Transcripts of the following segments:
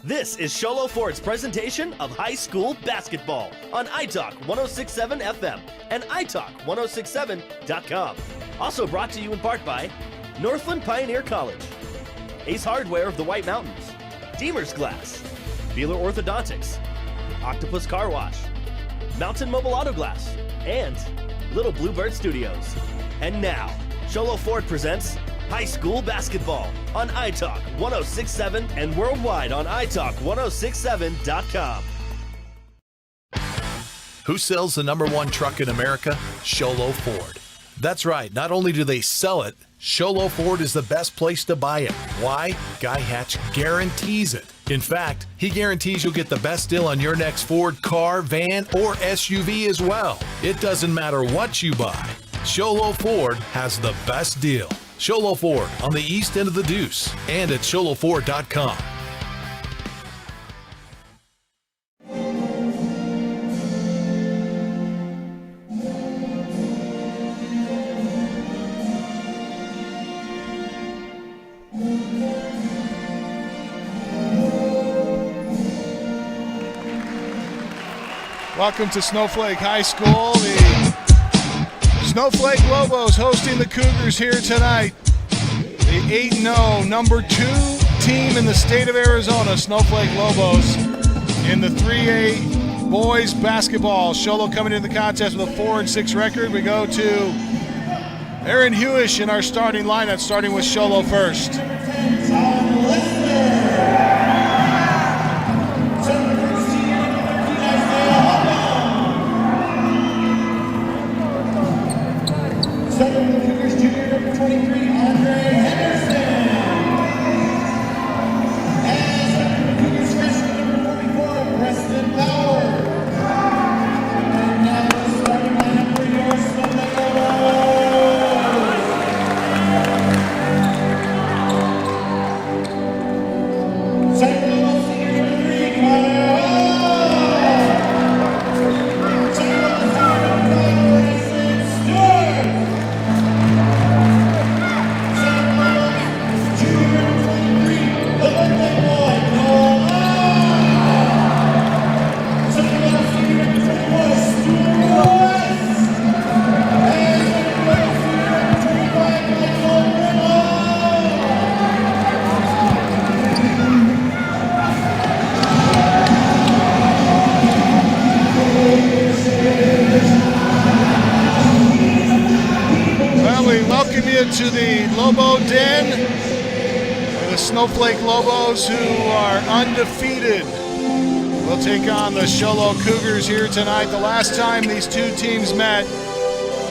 This is Show Low Ford's presentation of high school basketball on iTalk 106.7 FM and iTalk1067.com. Also brought to you in part by Northland Pioneer College, Ace Hardware of the White Mountains, Deemer's Glass, Beeler Orthodontics, Octopus Car Wash, Mountain Mobile Auto Glass, and Little Bluebird Studios. And now, Show Low Ford presents high school basketball on iTalk 106.7 and worldwide on iTalk1067.com. Who sells the #1 truck in America? Show Low Ford. That's right. Not only do they sell it, Show Low Ford is the best place to buy it. Why? Guy Hatch guarantees it. In fact, he guarantees you'll get the best deal on your next Ford car, van, or SUV as well. It doesn't matter what you buy. Show Low Ford has the best deal. Show Low Ford on the east end of the Deuce and at showlowford.com. Welcome to Snowflake High School. The Snowflake Lobos hosting the Cougars here tonight. The 8-0 number 2 team in the state of Arizona, Snowflake Lobos, in the 3A boys basketball. Show Low coming into the contest with a 4-6 record. We go to Aaron Hewish in our starting lineup, starting with Show Low first. To the Lobo Den, the Snowflake Lobos, who are undefeated, will take on the Show Low Cougars here tonight. The last time these two teams met,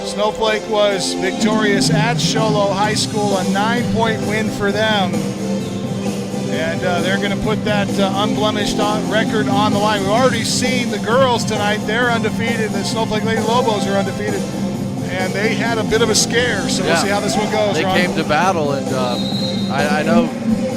Snowflake was victorious at Show Low High School, a 9-point win for them. And they're going to put that unblemished record on the line. We've already seen the girls tonight. They're undefeated. The Snowflake Lady Lobos are undefeated. And they had a bit of a scare, so we'll see how this one goes. They came to battle, and I know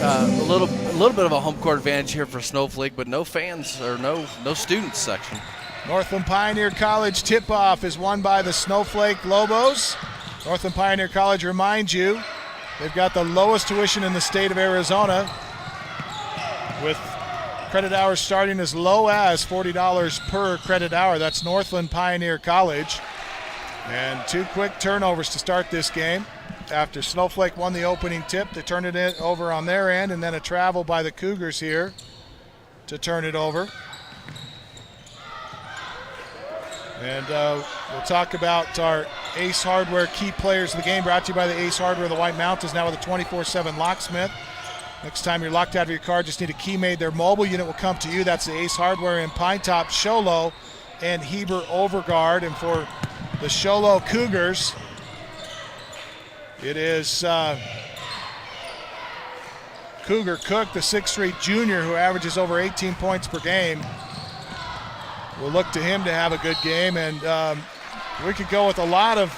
a little bit of a home court advantage here for Snowflake, but no fans or no students section. Northland Pioneer College tip-off is won by the Snowflake Lobos. Northland Pioneer College, remind you, they've got the lowest tuition in the state of Arizona, with credit hours starting as low as $40 per credit hour. That's Northland Pioneer College. And 2 quick turnovers to start this game. After Snowflake won the opening tip, they turned it over on their end, and then a travel by the Cougars here to turn it over. And we'll talk about our Ace Hardware key players of the game, brought to you by the Ace Hardware of the White Mountains, now with a 24/7 locksmith. Next time you're locked out of your car, just need a key made. Their mobile unit will come to you. That's the Ace Hardware in Pine Top, Show Low, and Heber Overguard. And for the Show Low Cougars, it is Cougar Cook, the 6'3" junior who averages over 18 points per game. We'll look to him to have a good game, and we could go with a lot of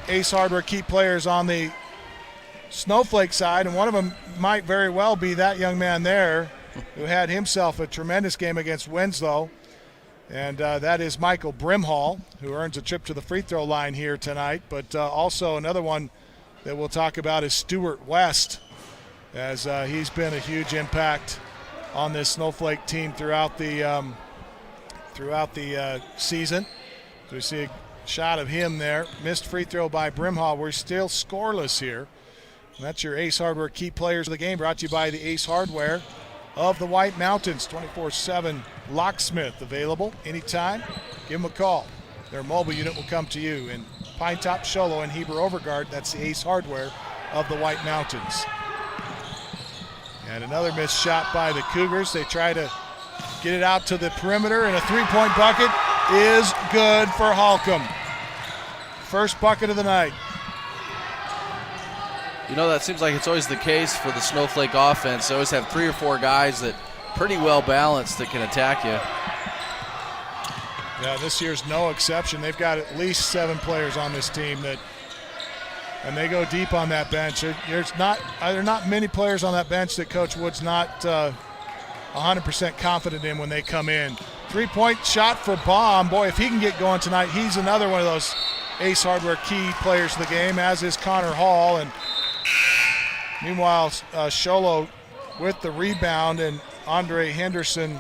Ace Hardware key players on the Snowflake side, and one of them might very well be that young man there who had himself a tremendous game against Winslow. And that is Michael Brimhall, who earns a trip to the free throw line here tonight. But also another one that we'll talk about is Stuart West, as he's been a huge impact on this Snowflake team throughout the season. So we see a shot of him there. Missed free throw by Brimhall. We're still scoreless here. And that's your Ace Hardware key players of the game, brought to you by the Ace Hardware of the White Mountains. 24/7 locksmith available anytime. Give them a call. Their mobile unit will come to you. In Pine Top, Show Low, and Heber Overgard, that's the Ace Hardware of the White Mountains. And another missed shot by the Cougars. They try to get it out to the perimeter, and a three-point bucket is good for Holcomb. First bucket of the night. You know, that seems like it's always the case for the Snowflake offense. They always have 3 or 4 guys that pretty well balanced that can attack you. Yeah, this year's no exception. They've got at least 7 players on this team and they go deep on that bench. There are not many players on that bench that Coach Wood's not 100% confident in when they come in. 3-point shot for Baum. Boy, if he can get going tonight, he's another one of those Ace Hardware key players of the game, as is Connor Hall. And meanwhile, Show Low with the rebound, and Andre Henderson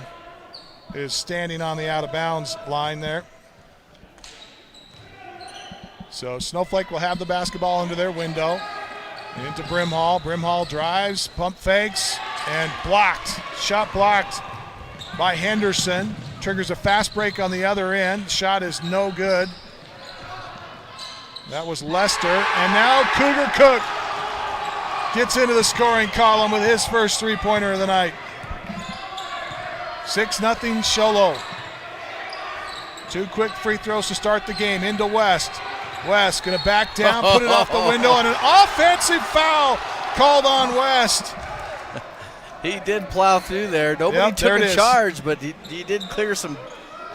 is standing on the out-of-bounds line there. So Snowflake will have the basketball into their window. Into Brimhall. Brimhall drives, pump fakes, and blocked. Shot blocked by Henderson. Triggers a fast break on the other end. Shot is no good. That was Lester. And now Cougar Cook gets into the scoring column with his first three-pointer of the night. 6-0 Show Low. 2 quick free throws to start the game. Into West. West going to back down, put it off the window, and an offensive foul called on West. He did plow through there. Nobody took a charge, but he did clear some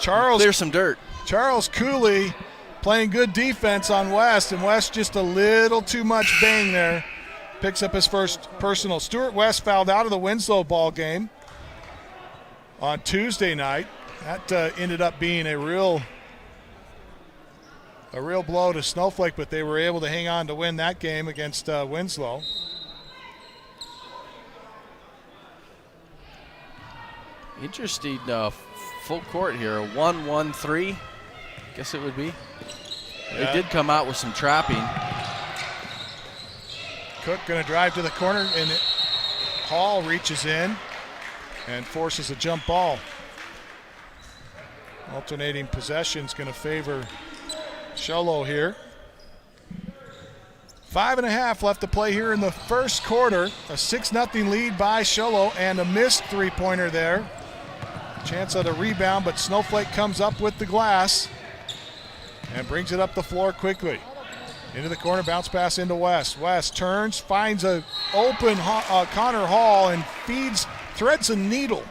dirt. Charles Cooley playing good defense on West, and West just a little too much bang there. Picks up his first personal. Stuart West fouled out of the Winslow ball game on Tuesday night. That ended up being a real blow to Snowflake, but they were able to hang on to win that game against Winslow. Interesting full court here. A 1-1-3, guess it would be. Yeah. They did come out with some trapping. Cook going to drive to the corner, and Hall reaches in and forces a jump ball. Alternating possessions going to favor Show Low here. 5.5 left to play here in the first quarter. A 6-0 lead by Show Low, and a missed three-pointer there. Chance at a rebound, but Snowflake comes up with the glass and brings it up the floor quickly. Into the corner, bounce pass into West. West turns, finds an open Connor Hall, and threads a needle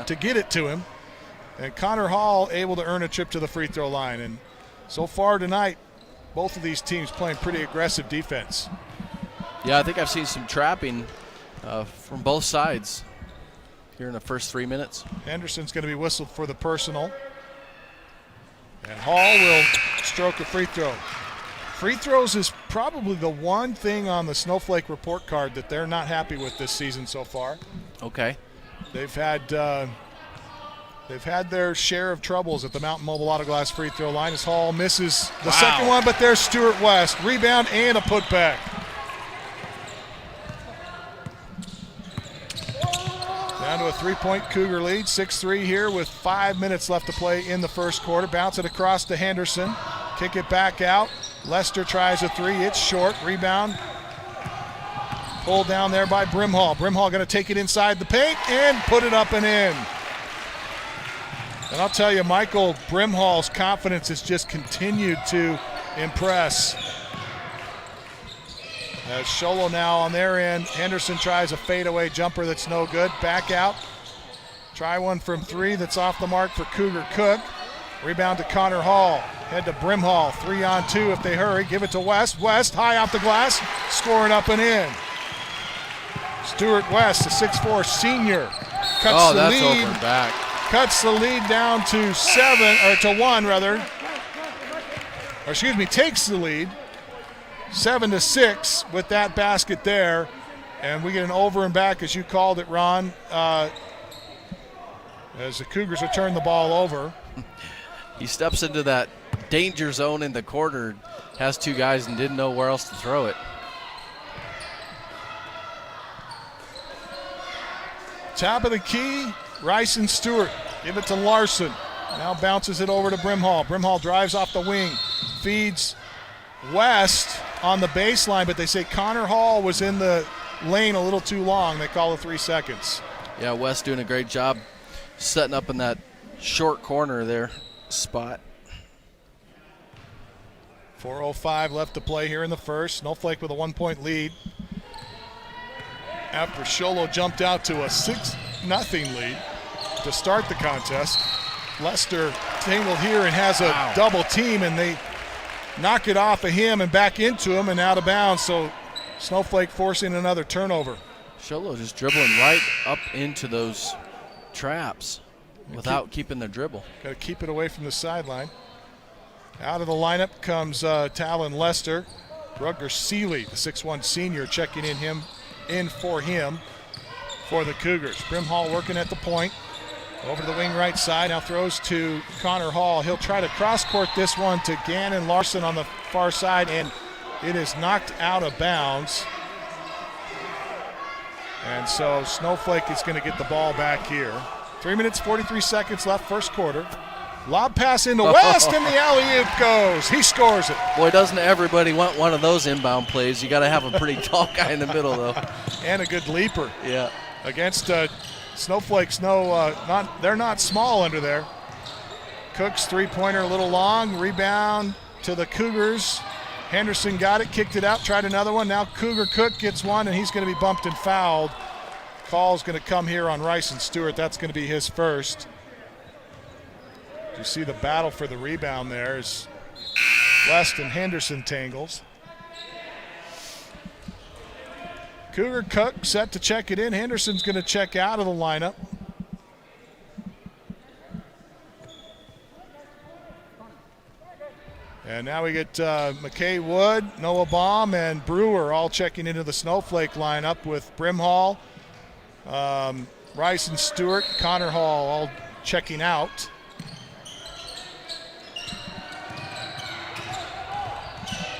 to get it to him. And Connor Hall able to earn a trip to the free throw line. And so far tonight, both of these teams playing pretty aggressive defense. Yeah, I think I've seen some trapping from both sides here in the first 3 minutes. Henderson's going to be whistled for the personal. And Hall will stroke a free throw. Free throws is probably the one thing on the Snowflake report card that they're not happy with this season so far. Okay. They've had their share of troubles at the Mountain Mobile Auto Glass free throw line as Hall misses the second one, but there's Stuart West. Rebound and a putback. Down to a 3-point Cougar lead, 6-3 here with 5 minutes left to play in the first quarter. Bounce it across to Henderson. Kick it back out. Lester tries a three. It's short. Rebound. Pulled down there by Brimhall. Brimhall going to take it inside the paint and put it up and in. And I'll tell you, Michael Brimhall's confidence has just continued to impress. As Show Low now on their end. Henderson tries a fadeaway jumper that's no good. Back out. Try one from 3 that's off the mark for Cougar Cook. Rebound to Connor Hall. Head to Brimhall. 3-on-2 if they hurry. Give it to West. West high off the glass. Scoring up and in. Stuart West, the 6'4 senior. Cuts the lead. Over and back. Cuts the lead down to 1 rather. Or excuse me, takes the lead. 7-6 with that basket there. And we get an over and back, as you called it, Ron. as the Cougars return the ball over. He steps into that danger zone in the corner, has two guys and didn't know where else to throw it. Top of the key, Rice and Stewart. Give it to Larson. Now bounces it over to Brimhall. Brimhall drives off the wing, feeds West on the baseline, but they say Connor Hall was in the lane a little too long. They call it 3 seconds. Yeah, West doing a great job setting up in that short corner there spot. 4:05 left to play here in the first. Snowflake with a 1-point lead. After Show Low jumped out to a 6-0 lead to start the contest. Lester tangled here and has a double team, and they knock it off of him and back into him and out of bounds. So Snowflake forcing another turnover. Show Low just dribbling right up into those traps without keeping the dribble. Got to keep it away from the sideline. Out of the lineup comes Talon Lester. Rutger Seeley, the 6'1 senior, checking in for him for the Cougars. Brimhall working at the point. Over to the wing right side. Now throws to Connor Hall. He'll try to cross-court this one to Gannon Larson on the far side, and it is knocked out of bounds. And so Snowflake is going to get the ball back here. 3 minutes, 43 seconds left, first quarter. Lob pass into West, and the alley-oop goes. He scores it. Boy, doesn't everybody want one of those inbound plays? You got to have a pretty tall guy in the middle, though. And a good leaper. Yeah. Against Snowflake's they're not small under there. Cook's three-pointer a little long. Rebound to the Cougars. Henderson got it, kicked it out, tried another one. Now Cougar Cook gets one, and he's going to be bumped and fouled. Call's going to come here on Rice and Stewart. That's going to be his first. You see the battle for the rebound there as West and Henderson tangles. Cougar Cook set to check it in. Henderson's going to check out of the lineup. And now we get McKay Wood, Noah Baum, and Brewer all checking into the Snowflake lineup with Brimhall, Rice and Stewart, Connor Hall all checking out.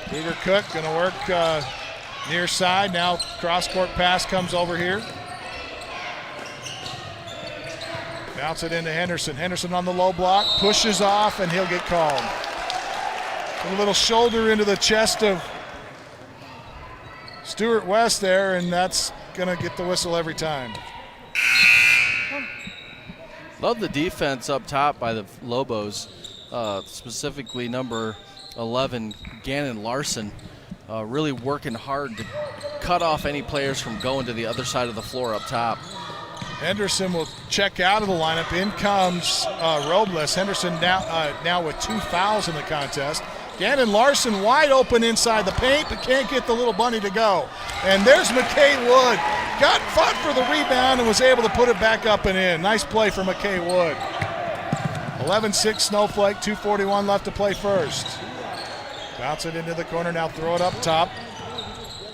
Cougar Cook going to work near side. Now cross-court pass comes over here. Bounce it into Henderson. Henderson on the low block, pushes off, and he'll get called. A little shoulder into the chest of Stewart West there, and that's going to get the whistle every time. Love the defense up top by the Lobos, specifically number 11, Gannon Larson, really working hard to cut off any players from going to the other side of the floor up top. Henderson will check out of the lineup. In comes Robles. Henderson now with 2 fouls in the contest. Gannon Larson wide open inside the paint, but can't get the little bunny to go. And there's McKay Wood. Fought for the rebound and was able to put it back up and in. Nice play for McKay Wood. 11-6 Snowflake, 2:41 left to play first. Bounce it into the corner, now throw it up top.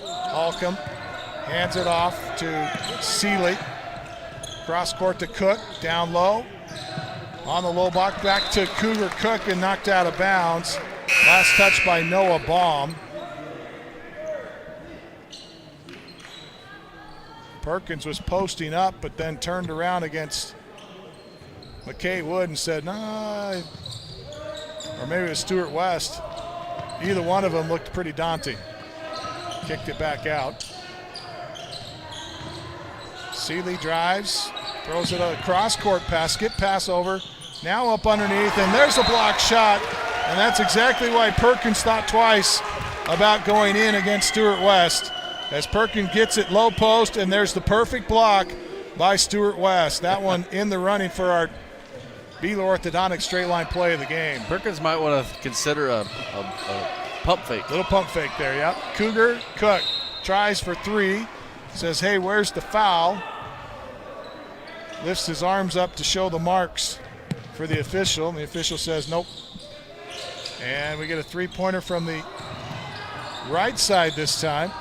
Holcomb hands it off to Seeley. Cross court to Cook, down low. On the low block, back to Cougar Cook and knocked out of bounds. Last touch by Noah Baum. Perkins was posting up, but then turned around against McKay Wood and said, nah, or maybe it was Stewart West. Either one of them looked pretty daunting. Kicked it back out. Seeley drives, throws it a cross-court pass, skip pass over. Now up underneath, and there's a block shot. And that's exactly why Perkins thought twice about going in against Stewart West. As Perkins gets it low post, and there's the perfect block by Stewart West. That one in the running for our Beeler orthodontic straight line play of the game. Perkins might want to consider a pump fake. Little pump fake there, yep. Cougar Cook tries for three. Says, hey, where's the foul? Lifts his arms up to show the marks for the official. And the official says, nope. And we get a three-pointer from the right side this time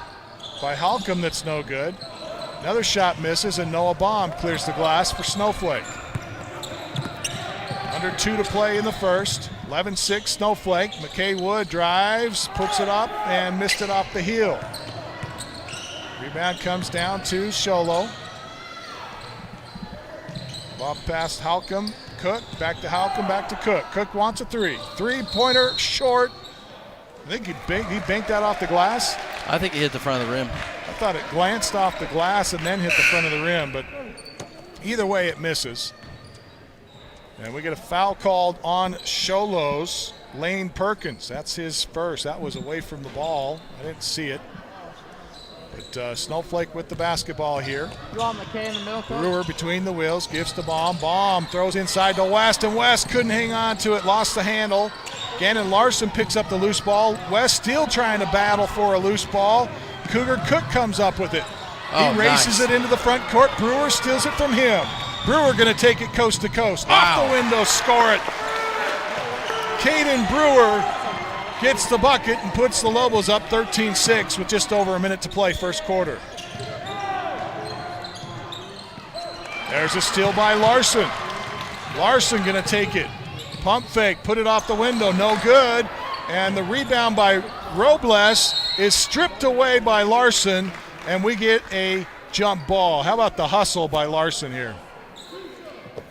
by Holcomb that's no good. Another shot misses, and Noah Baum clears the glass for Snowflake. Under 2 to play in the first. 11-6 Snowflake. McKay Wood drives, puts it up, and missed it off the heel. Rebound comes down to Show Low. Ball past Halcomb. Cook, back to Halcomb, back to Cook. Cook wants a three. Three-pointer short. I think he banked that off the glass. I think he hit the front of the rim. I thought it glanced off the glass and then hit the front of the rim, but either way it misses. And we get a foul called on Show Low's Lane Perkins. That's his first. That was away from the ball. I didn't see it. But Snowflake with the basketball here. You want McKay in the middle, coach? Brewer between the wheels, gives the bomb. Bomb throws inside to West, and West couldn't hang on to it, lost the handle. Gannon Larson picks up the loose ball. West still trying to battle for a loose ball. Cougar Cook comes up with it. He races it into the front court. Brewer steals it from him. Brewer going to take it coast to coast. Off the window, score it. Caden Brewer gets the bucket and puts the Lobos up 13-6 with just over a minute to play first quarter. There's a steal by Larson. Larson going to take it. Pump fake, put it off the window, no good. And the rebound by Robles is stripped away by Larson, and we get a jump ball. How about the hustle by Larson here?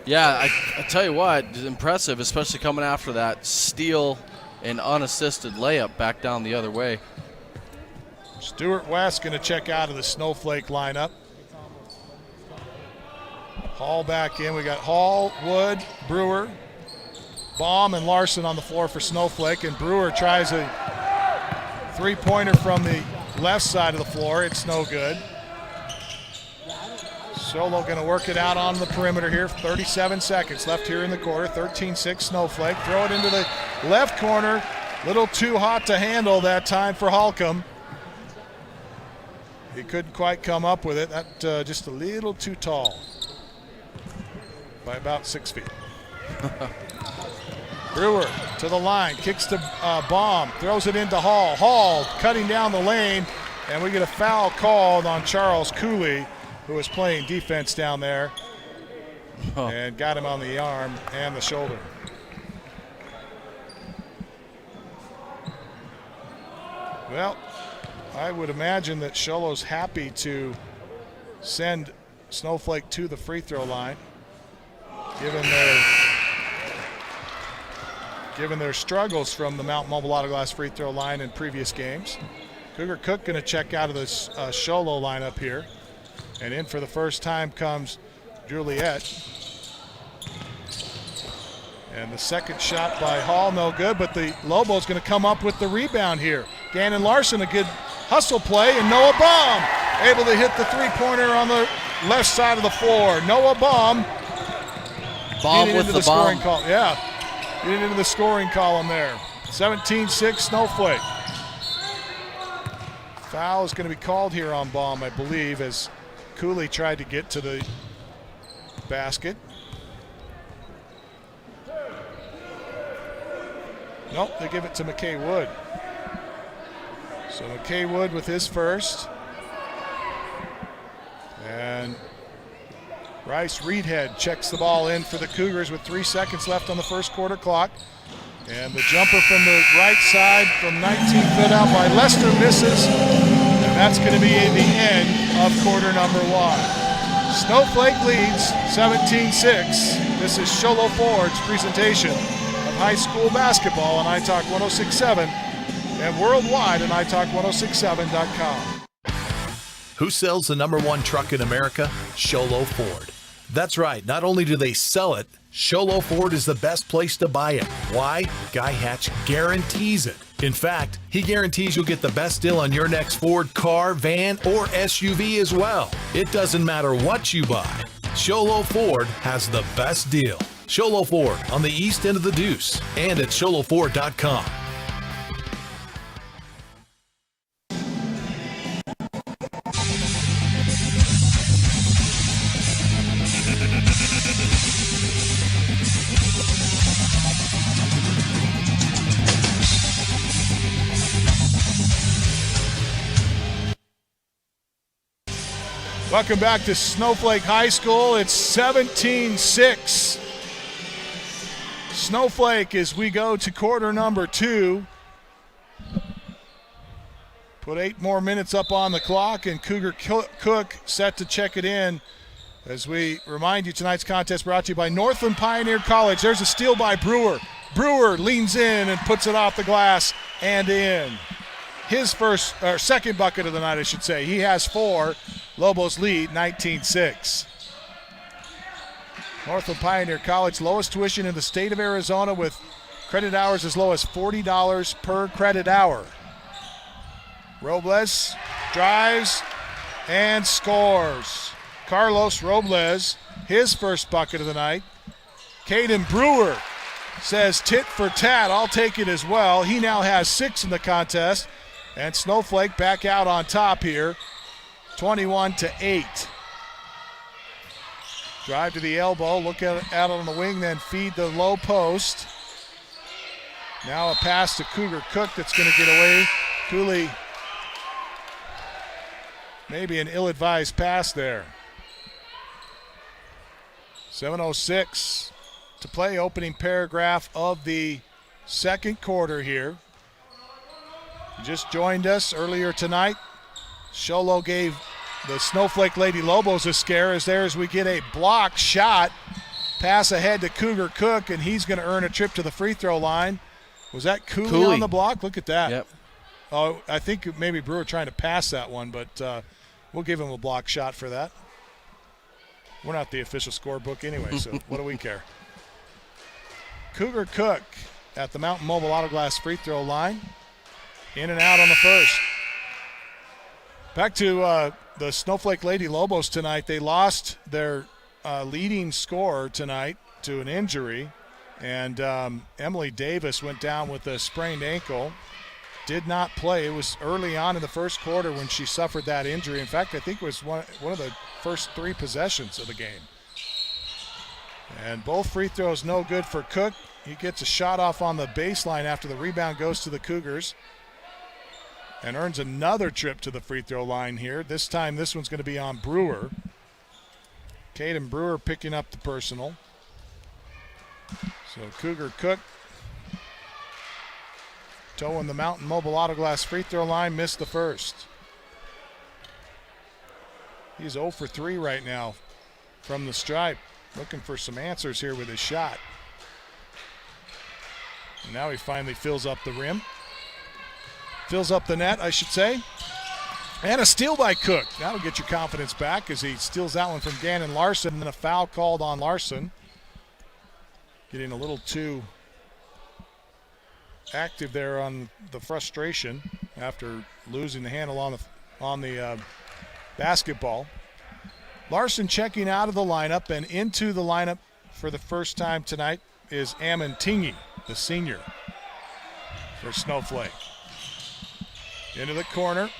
Yeah, I tell you what, it's impressive, especially coming after that steal and unassisted layup back down the other way. Stuart West going to check out of the Snowflake lineup. Hall back in. We got Hall, Wood, Brewer, Baum, and Larson on the floor for Snowflake. And Brewer tries a three-pointer from the left side of the floor. It's no good. Solo going to work it out on the perimeter here. 37 seconds left here in the quarter. 13-6 Snowflake. Throw it into the left corner. Little too hot to handle that time for Holcomb. He couldn't quite come up with it. That just a little too tall by about 6 feet. Brewer to the line, kicks the bomb, throws it into Hall. Hall cutting down the lane, and we get a foul called on Charles Cooley, who was playing defense down there, and got him on the arm and the shoulder. Well, I would imagine that Sholo's happy to send Snowflake to the free throw line, given their struggles from the Mount Mobile Auto Glass free throw line in previous games. Cougar Cook going to check out of this Sholo lineup here. And in for the first time comes Juliet. And the second shot by Hall, no good, but the Lobos going to come up with the rebound here. Gannon Larson, a good hustle play, and Noah Baum able to hit the three-pointer on the left side of the floor. Noah Baum With the scoring bomb. column. Yeah, getting into the scoring column there. 17-6 Snowflake. Foul is going to be called here on Baum, I believe, as Cooley tried to get to the basket. Nope, they give it to McKay Wood. So McKay Wood with his first. And Bryce Reedhead checks the ball in for the Cougars with 3 seconds left on the first quarter clock. And the jumper from the right side from 19 foot out by Lester misses. And that's going to be the end of quarter number one. Snowflake leads 17-6. This is Show Low Ford's presentation of high school basketball on iTalk 106.7 and worldwide on iTalk1067.com. Who sells the #1 truck in America? Show Low Ford. That's right. Not only do they sell it, Show Low Ford is the best place to buy it. Why? Guy Hatch guarantees it. In fact, he guarantees you'll get the best deal on your next Ford car, van, or SUV as well. It doesn't matter what you buy. Show Low Ford has the best deal. Show Low Ford on the east end of the Deuce and at showlowford.com. Welcome back to Snowflake High School. It's 17-6. Snowflake as we go to quarter number 2. Put 8 more minutes up on the clock, and Cougar Cook set to check it in. As we remind you, tonight's contest brought to you by Northland Pioneer College. There's a steal by Brewer. Brewer leans in and puts it off the glass and in. His second bucket of the night, I should say. He has 4. Lobos lead 19-6. Northland Pioneer College, lowest tuition in the state of Arizona with credit hours as low as $40 per credit hour. Robles drives and scores. Carlos Robles, his first bucket of the night. Caden Brewer says tit for tat, I'll take it as well. He now has 6 in the contest. And Snowflake back out on top here, 21-8. Drive to the elbow, look out on the wing, then feed the low post. Now a pass to Cougar Cook that's going to get away. Cooley, maybe an ill-advised pass there. 7:06 to play, opening paragraph of the second quarter here. You just joined us earlier tonight. Show Low gave the Snowflake Lady Lobos a scare as we get a block shot. Pass ahead to Cougar Cook, and he's going to earn a trip to the free throw line. Was that Cooley on the block? Look at that. Yep. Oh, I think maybe Brewer trying to pass that one, but we'll give him a block shot for that. We're not the official scorebook anyway, so what do we care? Cougar Cook at the Mountain Mobile Auto Glass free throw line. In and out on the first. Back to the Snowflake Lady Lobos tonight. They lost their leading scorer tonight to an injury, and Emily Davis went down with a sprained ankle. Did not play. It was early on in the first quarter when she suffered that injury. In fact, I think it was one of the first 3 possessions of the game. And both free throws no good for Cook. He gets a shot off on the baseline after the rebound goes to the Cougars and earns another trip to the free throw line here. This time this one's going to be on Brewer. Caden Brewer picking up the personal. So Cougar Cook towing the Mountain Mobile Auto Glass free throw line, missed the first. He's 0 for 3 right now from the stripe. Looking for some answers here with his shot. And now he finally fills up the rim. Fills up the net, I should say. And a steal by Cook. That'll get your confidence back as he steals that one from Gannon Larson. And then a foul called on Larson. Getting a little too active there on the frustration after losing the handle on the basketball. Larson checking out of the lineup, and into the lineup for the first time tonight is Amantingi, the senior for Snowflake. Into the corner.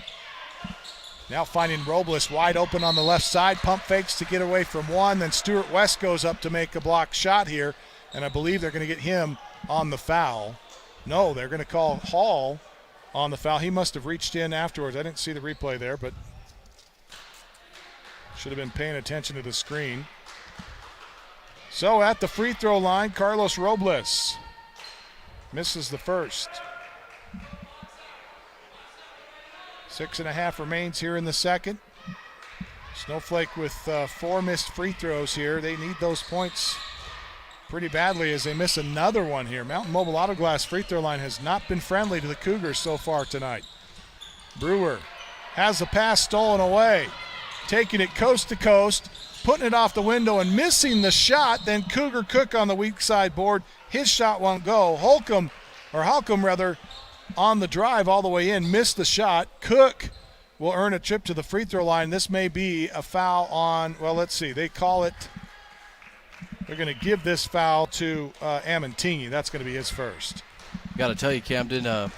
Now finding Robles wide open on the left side. Pump fakes to get away from one. Then Stuart West goes up to make a block shot here, and I believe they're going to get him on the foul. No, they're going to call Hall on the foul. He must have reached in afterwards. I didn't see the replay there, but should have been paying attention to the screen. So at the free throw line, Carlos Robles misses the first. 6.5 remains here in the second. Snowflake with 4 missed free throws here. They need those points pretty badly as they miss another one here. Mountain Mobile Auto Glass free throw line has not been friendly to the Cougars so far tonight. Brewer has the pass stolen away. Taking it coast to coast, putting it off the window and missing the shot. Then Cougar Cook on the weak side board. His shot won't go. Holcomb on the drive all the way in, missed the shot. Cook will earn a trip to the free throw line. This may be a foul on, well, let's see. They call it, they're going to give this foul to Amantingi. That's going to be his first. Got to tell you, Camden,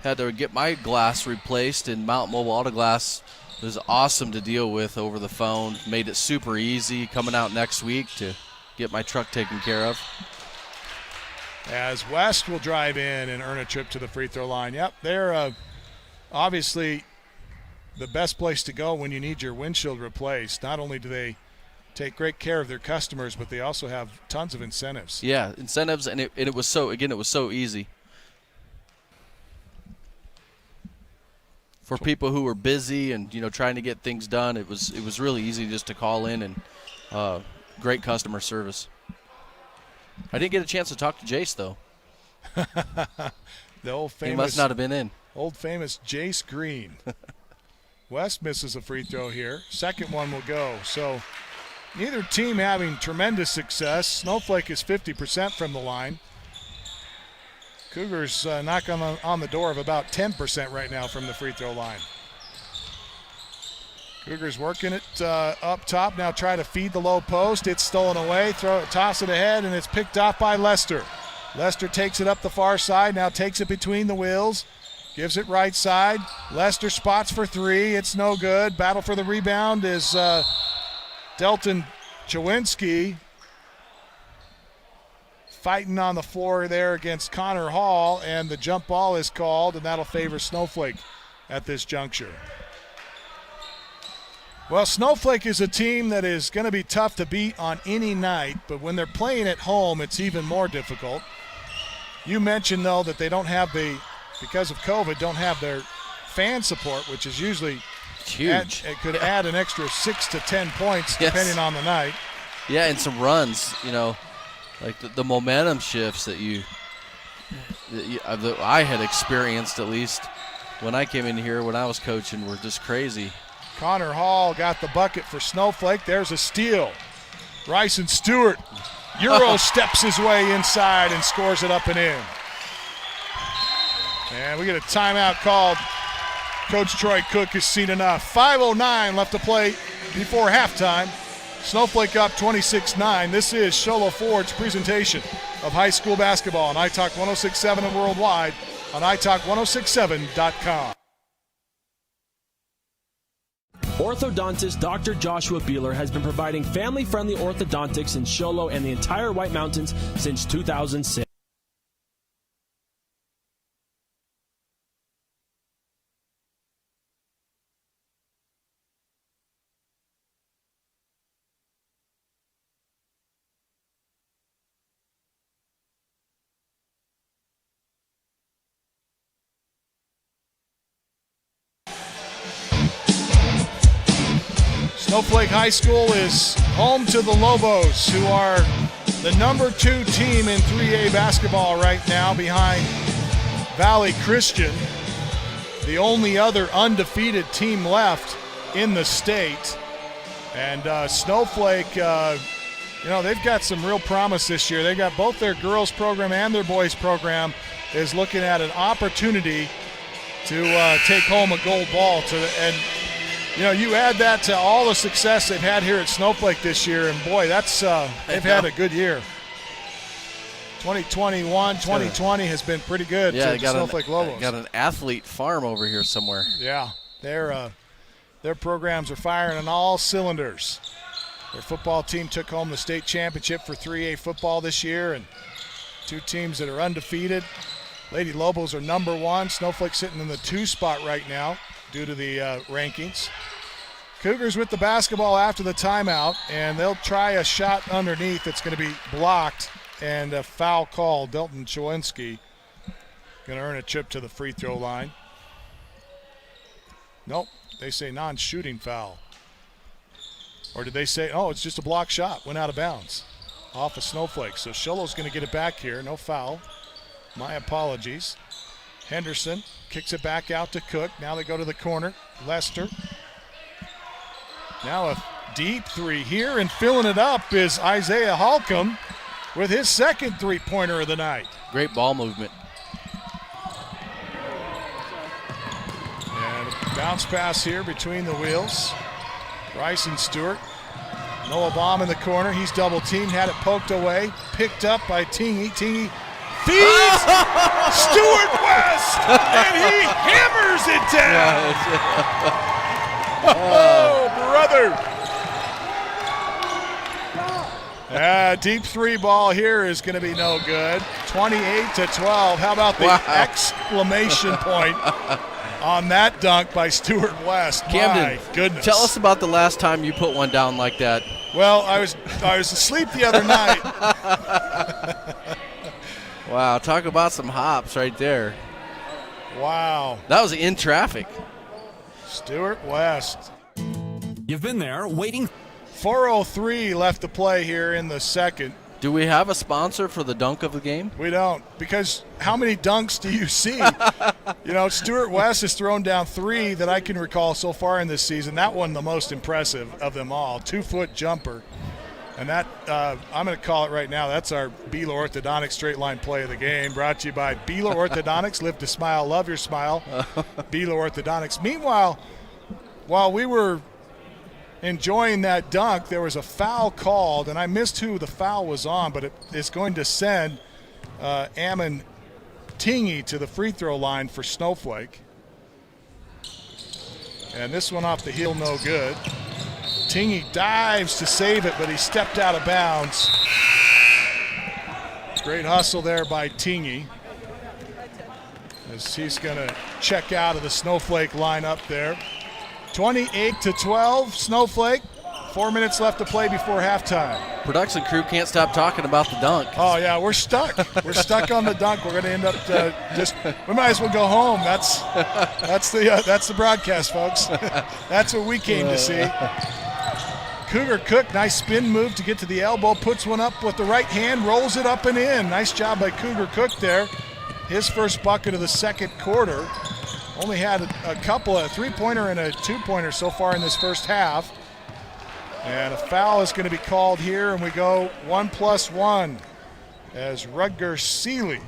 had to get my glass replaced, and Mountain Mobile Auto Glass was awesome to deal with over the phone. Made it super easy coming out next week to get my truck taken care of. As West will drive in and earn a trip to the free throw line. Yep, they're obviously the best place to go when you need your windshield replaced. Not only do they take great care of their customers, but they also have tons of incentives. Yeah, incentives, and it was so easy. For people who were busy and trying to get things done, it was really easy just to call in, and great customer service. I didn't get a chance to talk to Jace though. The old famous. He must not have been in. Old famous Jace Green. West misses a free throw here. Second one will go. So neither team having tremendous success. Snowflake is 50% from the line. Cougars knock on the door of about 10% right now from the free throw line. Cougars working it up top. Now try to feed the low post. It's stolen away. Toss it ahead, and it's picked off by Lester. Lester takes it up the far side. Now takes it between the wheels. Gives it right side. Lester spots for three. It's no good. Battle for the rebound is Delton Chawinski. Fighting on the floor there against Connor Hall, and the jump ball is called, and that'll favor Snowflake at this juncture. Well, Snowflake is a team that is going to be tough to beat on any night, but when they're playing at home, it's even more difficult. You mentioned, though, that they don't have because of COVID, don't have their fan support, which is usually huge. It could add an extra 6 to 10 points depending on the night. Yeah, and some runs, like the momentum shifts that I had experienced, at least when I came in here when I was coaching, were just crazy. Connor Hall got the bucket for Snowflake. There's a steal. Bryson Stewart Euro steps his way inside and scores it up and in. And we get a timeout called. Coach Troy Cook has seen enough. 5:09 left to play before halftime. Snowflake up 26-9. This is Show Low Ford's presentation of high school basketball on iTalk 106.7 and worldwide on iTalk1067.com. Orthodontist Dr. Joshua Beeler has been providing family-friendly orthodontics in Show Low and the entire White Mountains since 2006. Snowflake High School is home to the Lobos, who are the number 2 team in 3A basketball right now behind Valley Christian, the only other undefeated team left in the state. And Snowflake, they've got some real promise this year. They've got both their girls program and their boys program is looking at an opportunity to take home a gold ball. You add that to all the success they've had here at Snowflake this year, and boy, they've had a good year. 2021, 2020 has been pretty good for the Snowflake Lobos. Got an athlete farm over here somewhere. Yeah, their programs are firing on all cylinders. Their football team took home the state championship for 3A football this year, and 2 teams that are undefeated. Lady Lobos are number 1. Snowflake sitting in the 2 spot right now due to the rankings. Cougars with the basketball after the timeout, and they'll try a shot underneath that's going to be blocked, and a foul call. Delton Chawinski going to earn a trip to the free throw line. Nope, they say non-shooting foul. Or did they say, it's just a block shot, went out of bounds off of Snowflake. So Shillow's going to get it back here, no foul. My apologies. Henderson kicks it back out to Cook. Now they go to the corner. Lester. Now a deep 3 here, and filling it up is Isaiah Holcomb with his second three-pointer of the night. Great ball movement. And a bounce pass here between the wheels. Bryson Stewart. Noah Baum in the corner. He's double-teamed, had it poked away. Picked up by Tingy. Tingy feeds Stuart West, and he hammers it down. Oh, brother. Deep 3 ball here is going to be no good. 28-12. How about the exclamation point on that dunk by Stuart West? Camden, my goodness. Tell us about the last time you put one down like that Well, I was asleep the other night. Wow, talk about some hops right there. Wow. That was in traffic. Stuart West. You've been there waiting. 4:03 left to play here in the second. Do we have a sponsor for the dunk of the game? We don't, because how many dunks do you see? Stuart West has thrown down 3 that I can recall so far in this season. That one the most impressive of them all. 2-foot jumper. And that, I'm going to call it right now, that's our Beeler Orthodontics straight line play of the game, brought to you by Beeler Orthodontics. Live to smile, love your smile. Beeler Orthodontics. Meanwhile, while we were enjoying that dunk, there was a foul called, and I missed who the foul was on, but it's going to send Ammon Tingy to the free throw line for Snowflake. And this one off the heel, no good. Tingy dives to save it, but he stepped out of bounds. Great hustle there by Tingy, as he's going to check out of the Snowflake lineup there. 28-12, Snowflake. 4 minutes left to play before halftime. Production crew can't stop talking about the dunk. Oh yeah, we're stuck. We're stuck on the dunk. We're going to end up we might as well go home. That's the broadcast, folks. That's what we came to see. Cougar Cook, nice spin move to get to the elbow, puts one up with the right hand, rolls it up and in. Nice job by Cougar Cook there. His first bucket of the second quarter. Only had a couple, a three-pointer and a two-pointer so far in this first half. And a foul is going to be called here, and we go 1+1 as Rutger Seeley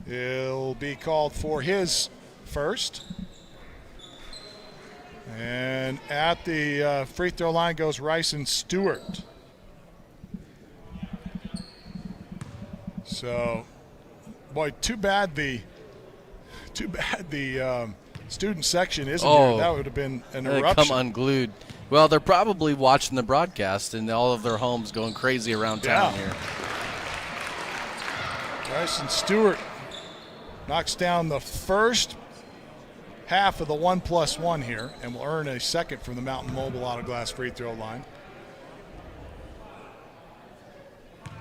will be called for his first. And at the free throw line goes Ryson Stewart. So, boy, too bad the student section isn't here. That would have been an eruption. Come unglued. Well, they're probably watching the broadcast in all of their homes going crazy around town here. Ryson Stewart knocks down the first half of the 1+1 here and will earn a second from the Mountain Mobile Auto Glass free throw line.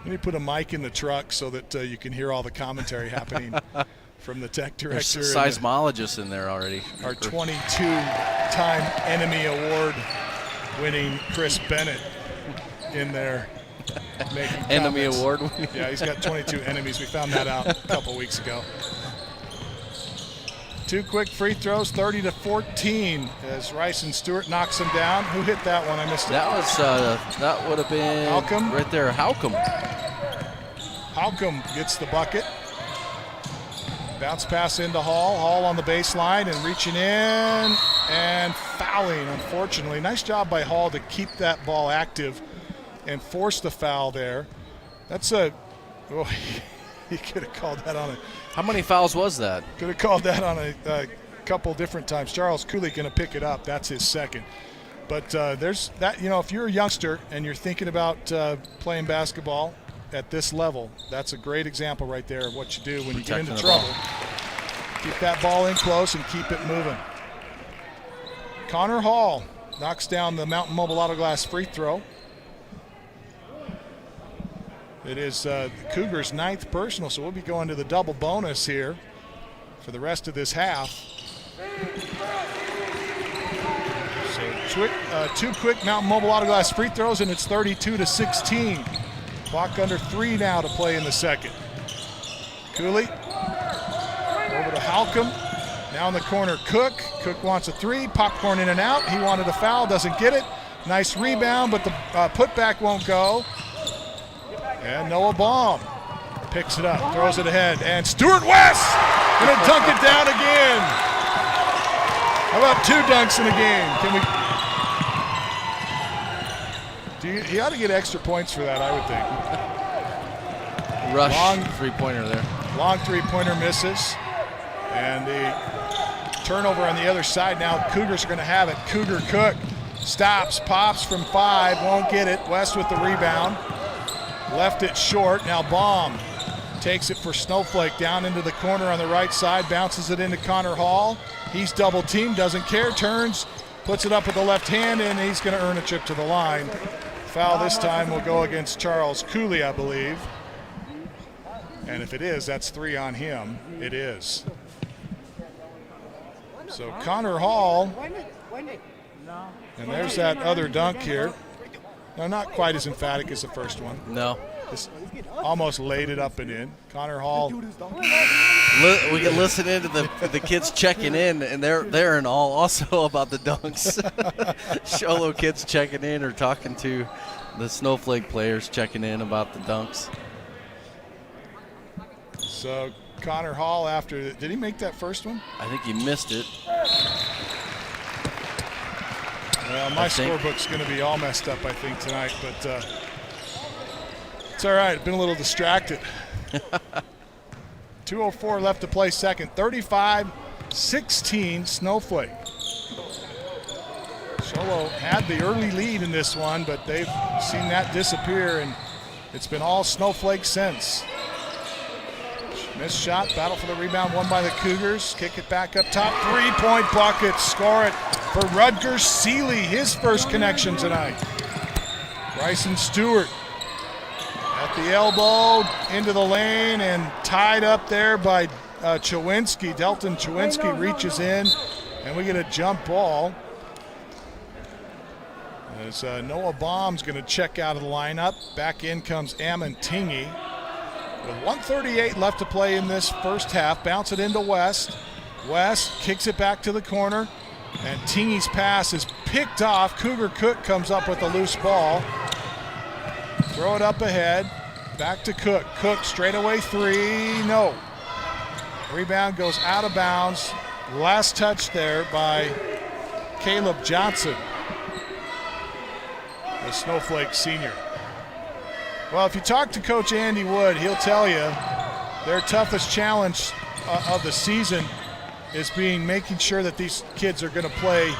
Let me put a mic in the truck so that you can hear all the commentary happening from the tech director. There's seismologists in there already. Our 22-time Enemy Award winning Chris Bennett in there making Enemy comments. Award winning? Yeah, he's got 22 enemies. We found that out a couple weeks ago. 2 quick free throws, 30-14 as Ryson Stewart knocks him down. Who hit that one? I missed it. That was that would have been Halcomb? right there. Halcomb. Halcomb gets the bucket. Bounce pass into Hall. Hall on the baseline and reaching in and fouling, unfortunately. Nice job by Hall to keep that ball active and force the foul there. That's he could have called that on a. How many fouls was that? Could have called that on a couple different times. Charles Cooley going to pick it up. That's his second. But there's that, if you're a youngster and you're thinking about playing basketball at this level, that's a great example right there of what you do when you get into trouble. Keep that ball in close and keep it moving. Connor Hall knocks down the Mountain Mobile Auto Glass free throw. It is the Cougars' 9th personal, so we'll be going to the double bonus here for the rest of this half. So 2 quick Mountain Mobile Auto Glass free throws, and it's 32-16. Clock under 3 now to play in the second. Cooley over to Halcomb. Now in the corner, Cook. Cook wants a 3. Popcorn in and out. He wanted a foul, doesn't get it. Nice rebound, but the putback won't go. And Noah Baum picks it up, throws it ahead, and Stuart West going to dunk it down again. How about 2 dunks in a game? He ought to get extra points for that, I would think. Rush Long three-pointer there. Long three-pointer misses. And the turnover on the other side now. Cougars are going to have it. Cougar Cook stops, pops from 5, won't get it. West with the rebound. Left it short. Now Baum takes it for Snowflake down into the corner on the right side. Bounces it into Connor Hall. He's double teamed, doesn't care, turns, puts it up with the left hand, and he's going to earn a trip to the line foul this time will go against Charles Cooley, I believe. And if it is, that's 3 on him. It is. So Connor Hall, and there's that other dunk here. No, not quite as emphatic as the first one. No. Just almost laid it up and in. Connor Hall. We can listen in to the kids checking in, and they're in all also about the dunks. Show Low kids checking in or talking to the Snowflake players checking in about the dunks. So Connor Hall after, did he make that first one? I think he missed it. Well, my scorebook's going to be all messed up, I think, tonight, but it's all right. I've been a little distracted. 2:04 left to play second. 35-16 Snowflake. Show Low had the early lead in this one, but they've seen that disappear, and it's been all Snowflake since. Missed shot, battle for the rebound, won by the Cougars. Kick it back up top, 3-point bucket. Score it for Rutgers Seeley, his first connection tonight. Bryson Stewart at the elbow, into the lane, and tied up there by Chawinski. Delton Chawinski reaches in, and we get a jump ball. As Noah Baum's going to check out of the lineup. Back in comes Ammon Tingy. With 1:38 left to play in this first half, bounce it into West. West kicks it back to the corner, and Tingy's pass is picked off. Cougar Cook comes up with a loose ball. Throw it up ahead, back to Cook. Cook straightaway 3, no. Rebound goes out of bounds. Last touch there by Caleb Johnson, the Snowflake senior. Well, if you talk to Coach Andy Wood, he'll tell you their toughest challenge of the season is making sure that these kids are going to play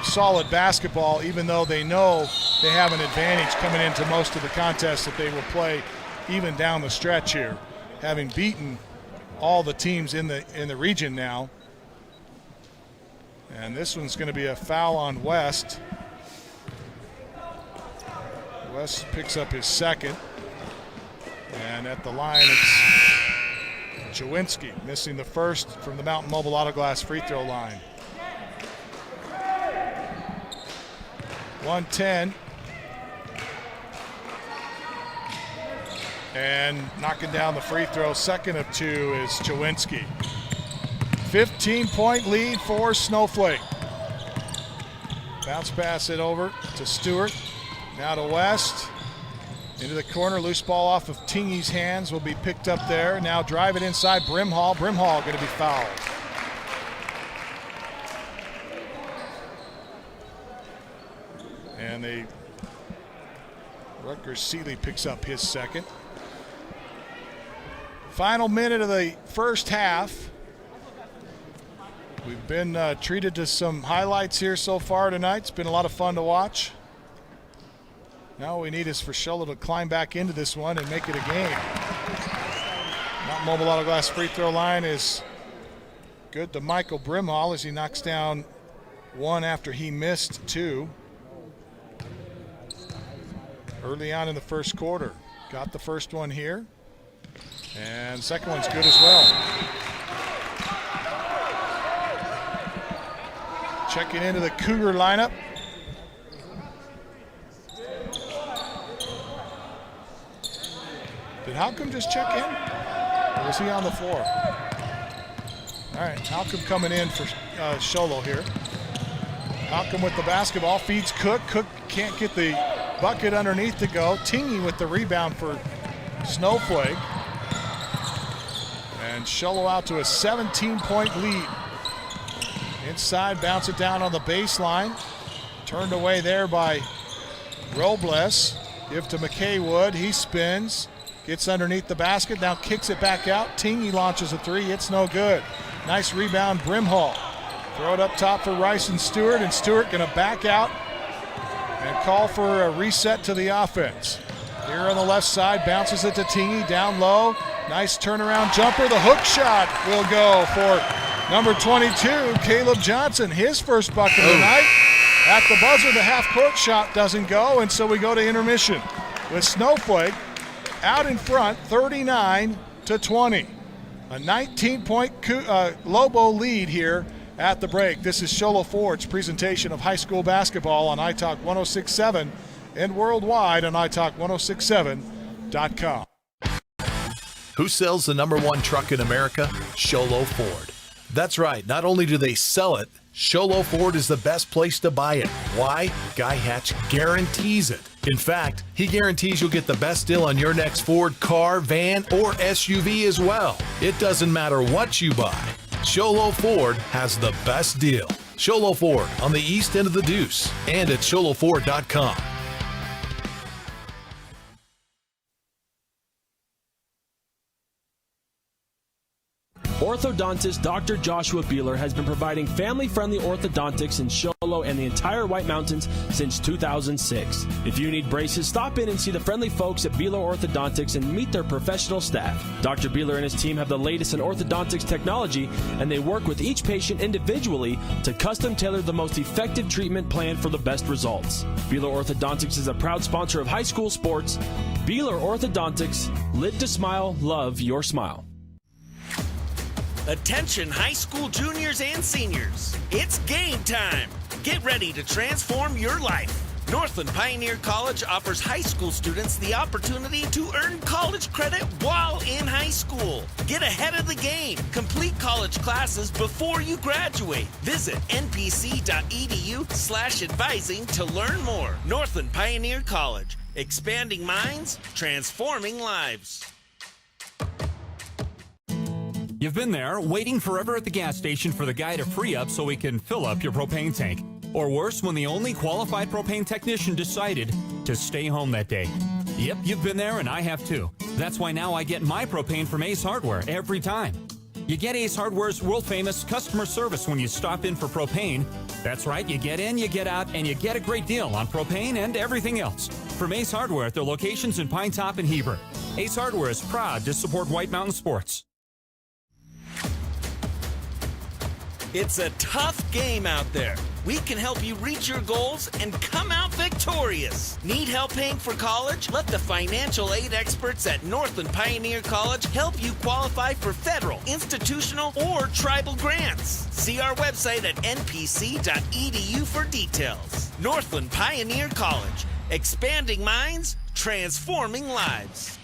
solid basketball, even though they know they have an advantage coming into most of the contests that they will play, even down the stretch here, having beaten all the teams in the region now. And this one's going to be a foul on West. West picks up his second, and at the line it's Chawinski missing the first from the Mountain Mobile Auto Glass free throw line. 110, and knocking down the free throw, second of 2 is Chawinski. 15-point lead for Snowflake. Bounce pass it over to Stewart. Now to West, into the corner, loose ball off of Tingy's hands will be picked up there. Now drive it inside Brimhall. Brimhall going to be fouled. And Rutgers Seeley picks up his second. Final minute of the first half. We've been treated to some highlights here so far tonight. It's been a lot of fun to watch. Now all we need is for Show Low to climb back into this one and make it a game. Mountain Mobile Auto Glass free throw line is good to Michael Brimhall as he knocks down 1 after he missed 2. Early on in the first quarter. Got the first one here. And the second one's good as well. Checking into the Cougar lineup. Did Halcomb just check in? Or was he on the floor? All right, Halcomb coming in for Show Low here. Halcomb with the basketball, feeds Cook. Cook can't get the bucket underneath to go. Tingy with the rebound for Snowflake. And Show Low out to a 17-point lead. Inside, bounce it down on the baseline. Turned away there by Robles. Give to McKay Wood, he spins. Gets underneath the basket, now kicks it back out. Tingy launches a 3, it's no good. Nice rebound, Brimhall. Throw it up top for Rice and Stewart gonna back out and call for a reset to the offense. Here on the left side, bounces it to Tingy, down low. Nice turnaround jumper, the hook shot will go for number 22, Caleb Johnson, his first bucket of the night. At the buzzer, the half-court shot doesn't go, and so we go to intermission with Snowflake out in front, 39-20. A 19-point Lobo lead here at the break. This is Show Low Ford's presentation of high school basketball on iTalk 106.7 and worldwide on iTalk1067.com. Who sells the #1 truck in America? Show Low Ford. That's right. Not only do they sell it, Show Low Ford is the best place to buy it. Why? Guy Hatch guarantees it. In fact, he guarantees you'll get the best deal on your next Ford car, van, or SUV as well. It doesn't matter what you buy. Show Low Ford has the best deal. Show Low Ford on the east end of the Deuce and at showlowford.com. Orthodontist Dr. Joshua Beeler has been providing family-friendly orthodontics in Show Low and the entire White Mountains since 2006. If you need braces, stop in and see the friendly folks at Beeler Orthodontics and meet their professional staff. Dr. Beeler and his team have the latest in orthodontics technology, and they work with each patient individually to custom tailor the most effective treatment plan for the best results. Beeler Orthodontics is a proud sponsor of high school sports. Beeler Orthodontics, live to smile, love your smile. Attention high school juniors and seniors. It's game time. Get ready to transform your life. Northland Pioneer College offers high school students the opportunity to earn college credit while in high school. Get ahead of the game. Complete college classes before you graduate. Visit npc.edu/advising to learn more. Northland Pioneer College. Expanding minds, transforming lives. You've been there, waiting forever at the gas station for the guy to free up so he can fill up your propane tank. Or worse, when the only qualified propane technician decided to stay home that day. Yep, you've been there and I have too. That's why now I get my propane from Ace Hardware every time. You get Ace Hardware's world-famous customer service when you stop in for propane. That's right, you get in, you get out, and you get a great deal on propane and everything else. From Ace Hardware at their locations in Pine Top and Heber. Ace Hardware is proud to support White Mountain sports. It's a tough game out there. We can help you reach your goals and come out victorious. Need help paying for college? Let the financial aid experts at Northland Pioneer College help you qualify for federal, institutional, or tribal grants. See our website at npc.edu for details. Northland Pioneer College. Expanding minds, transforming lives.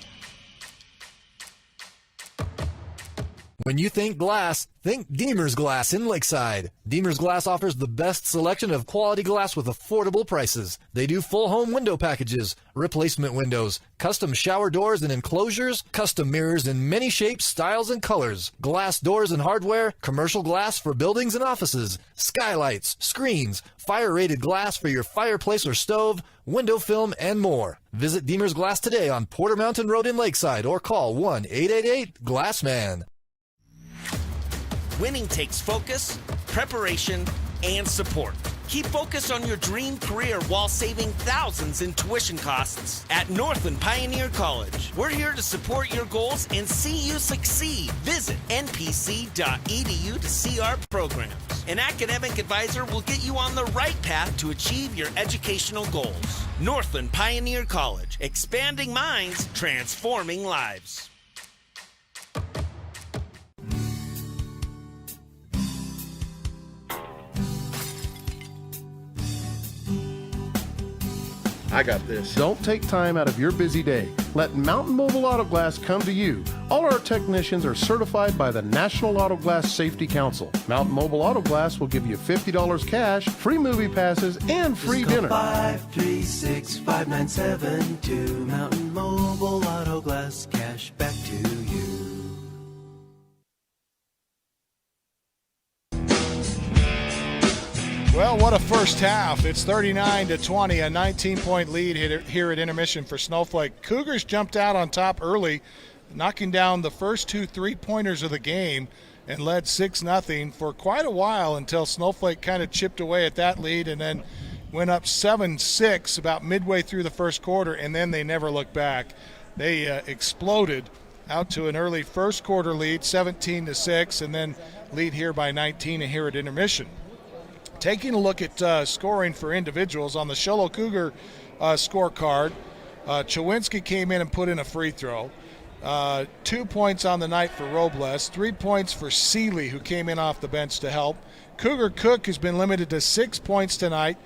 When you think glass, think Deemer's Glass in Lakeside. Deemer's Glass offers the best selection of quality glass with affordable prices. They do full home window packages, replacement windows, custom shower doors and enclosures, custom mirrors in many shapes, styles, and colors, glass doors and hardware, commercial glass for buildings and offices, skylights, screens, fire-rated glass for your fireplace or stove, window film, and more. Visit Deemer's Glass today on Porter Mountain Road in Lakeside or call 1-888-GLASSMAN. Winning takes focus, preparation, and support. Keep focus on your dream career while saving thousands in tuition costs at Northland Pioneer College. We're here to support your goals and see you succeed. Visit npc.edu to see our programs. An academic advisor will get you on the right path to achieve your educational goals. Northland Pioneer College. Expanding minds, transforming lives. I got this. Don't take time out of your busy day. Let Mountain Mobile Auto Glass come to you. All our technicians are certified by the National Auto Glass Safety Council. Mountain Mobile Auto Glass will give you $50 cash, free movie passes, and free dinner. 536-5972. Mountain Mobile Auto Glass, cash back to you. Well, what a first half. It's 39-20, a 19-point lead here at intermission for Snowflake. Cougars jumped out on top early, knocking down the first two three-pointers of the game and led 6-0 for quite a while until Snowflake kind of chipped away at that lead and then went up 7-6 about midway through the first quarter, and then they never looked back. They exploded out to an early first quarter lead, 17-6, and then lead here by 19 here at intermission. Taking a look at scoring for individuals on the Show Low Cougar scorecard, Chawinski came in and put in a free throw. 2 points on the night for Robles, 3 points for Seeley, who came in off the bench to help. Cougar Cook has been limited to 6 points tonight.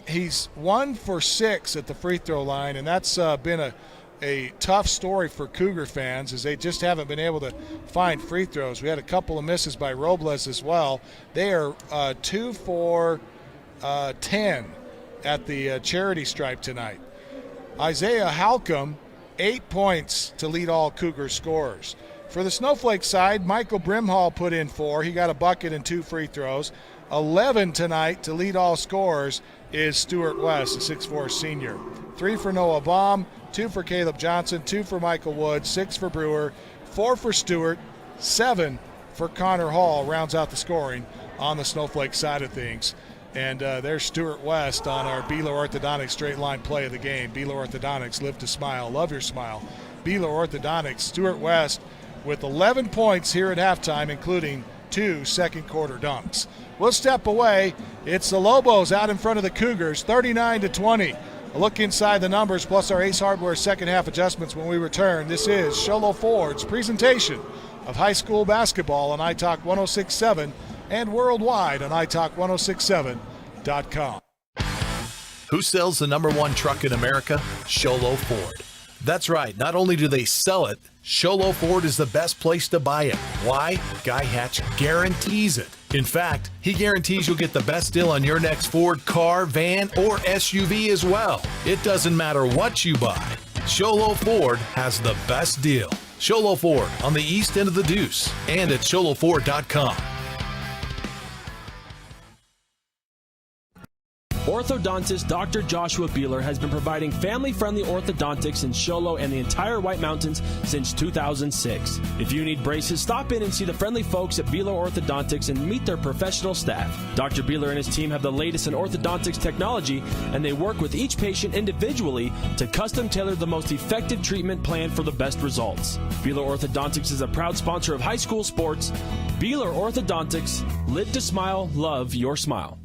He's 1 for 6 at the free throw line, and that's been a tough story for Cougar fans, as they just haven't been able to find free throws. We had a couple of misses by Robles as well. They are 2 for 10 at the charity stripe tonight. Isaiah Halcomb, 8 points to lead all Cougar scorers. For the Snowflake side, Michael Brimhall put in 4. He got a bucket and 2 free throws. 11 tonight to lead all scorers is Stuart West, a 6'4 senior. 3 for Noah Baum, 2 for Caleb Johnson, 2 for Michael Wood, 6 for Brewer, 4 for Stewart, 7 for Connor Hall, rounds out the scoring on the Snowflake side of things. And there's Stuart West on our Beeler Orthodontics straight line play of the game. Beeler Orthodontics, live to smile, love your smile. Beeler Orthodontics, Stuart West with 11 points here at halftime, including 2 second quarter dunks. We'll step away. It's the Lobos out in front of the Cougars, 39-20. A look inside the numbers, plus our Ace Hardware second half adjustments when we return. This is Show Low Ford's presentation of high school basketball on iTalk 106.7 and worldwide on iTalk1067.com. Who sells the #1 truck in America? Show Low Ford. That's right. Not only do they sell it, Show Low Ford is the best place to buy it. Why? Guy Hatch guarantees it. In fact, he guarantees you'll get the best deal on your next Ford car, van, or SUV as well. It doesn't matter what you buy. Show Low Ford has the best deal. Show Low Ford on the east end of the Deuce and at showlowford.com. Orthodontist Dr. Joshua Beeler has been providing family-friendly orthodontics in Show Low and the entire White Mountains since 2006. If you need braces, stop in and see the friendly folks at Beeler Orthodontics and meet their professional staff. Dr. Beeler and his team have the latest in orthodontics technology, and they work with each patient individually to custom tailor the most effective treatment plan for the best results. Beeler Orthodontics is a proud sponsor of high school sports. Beeler Orthodontics, live to smile, love your smile.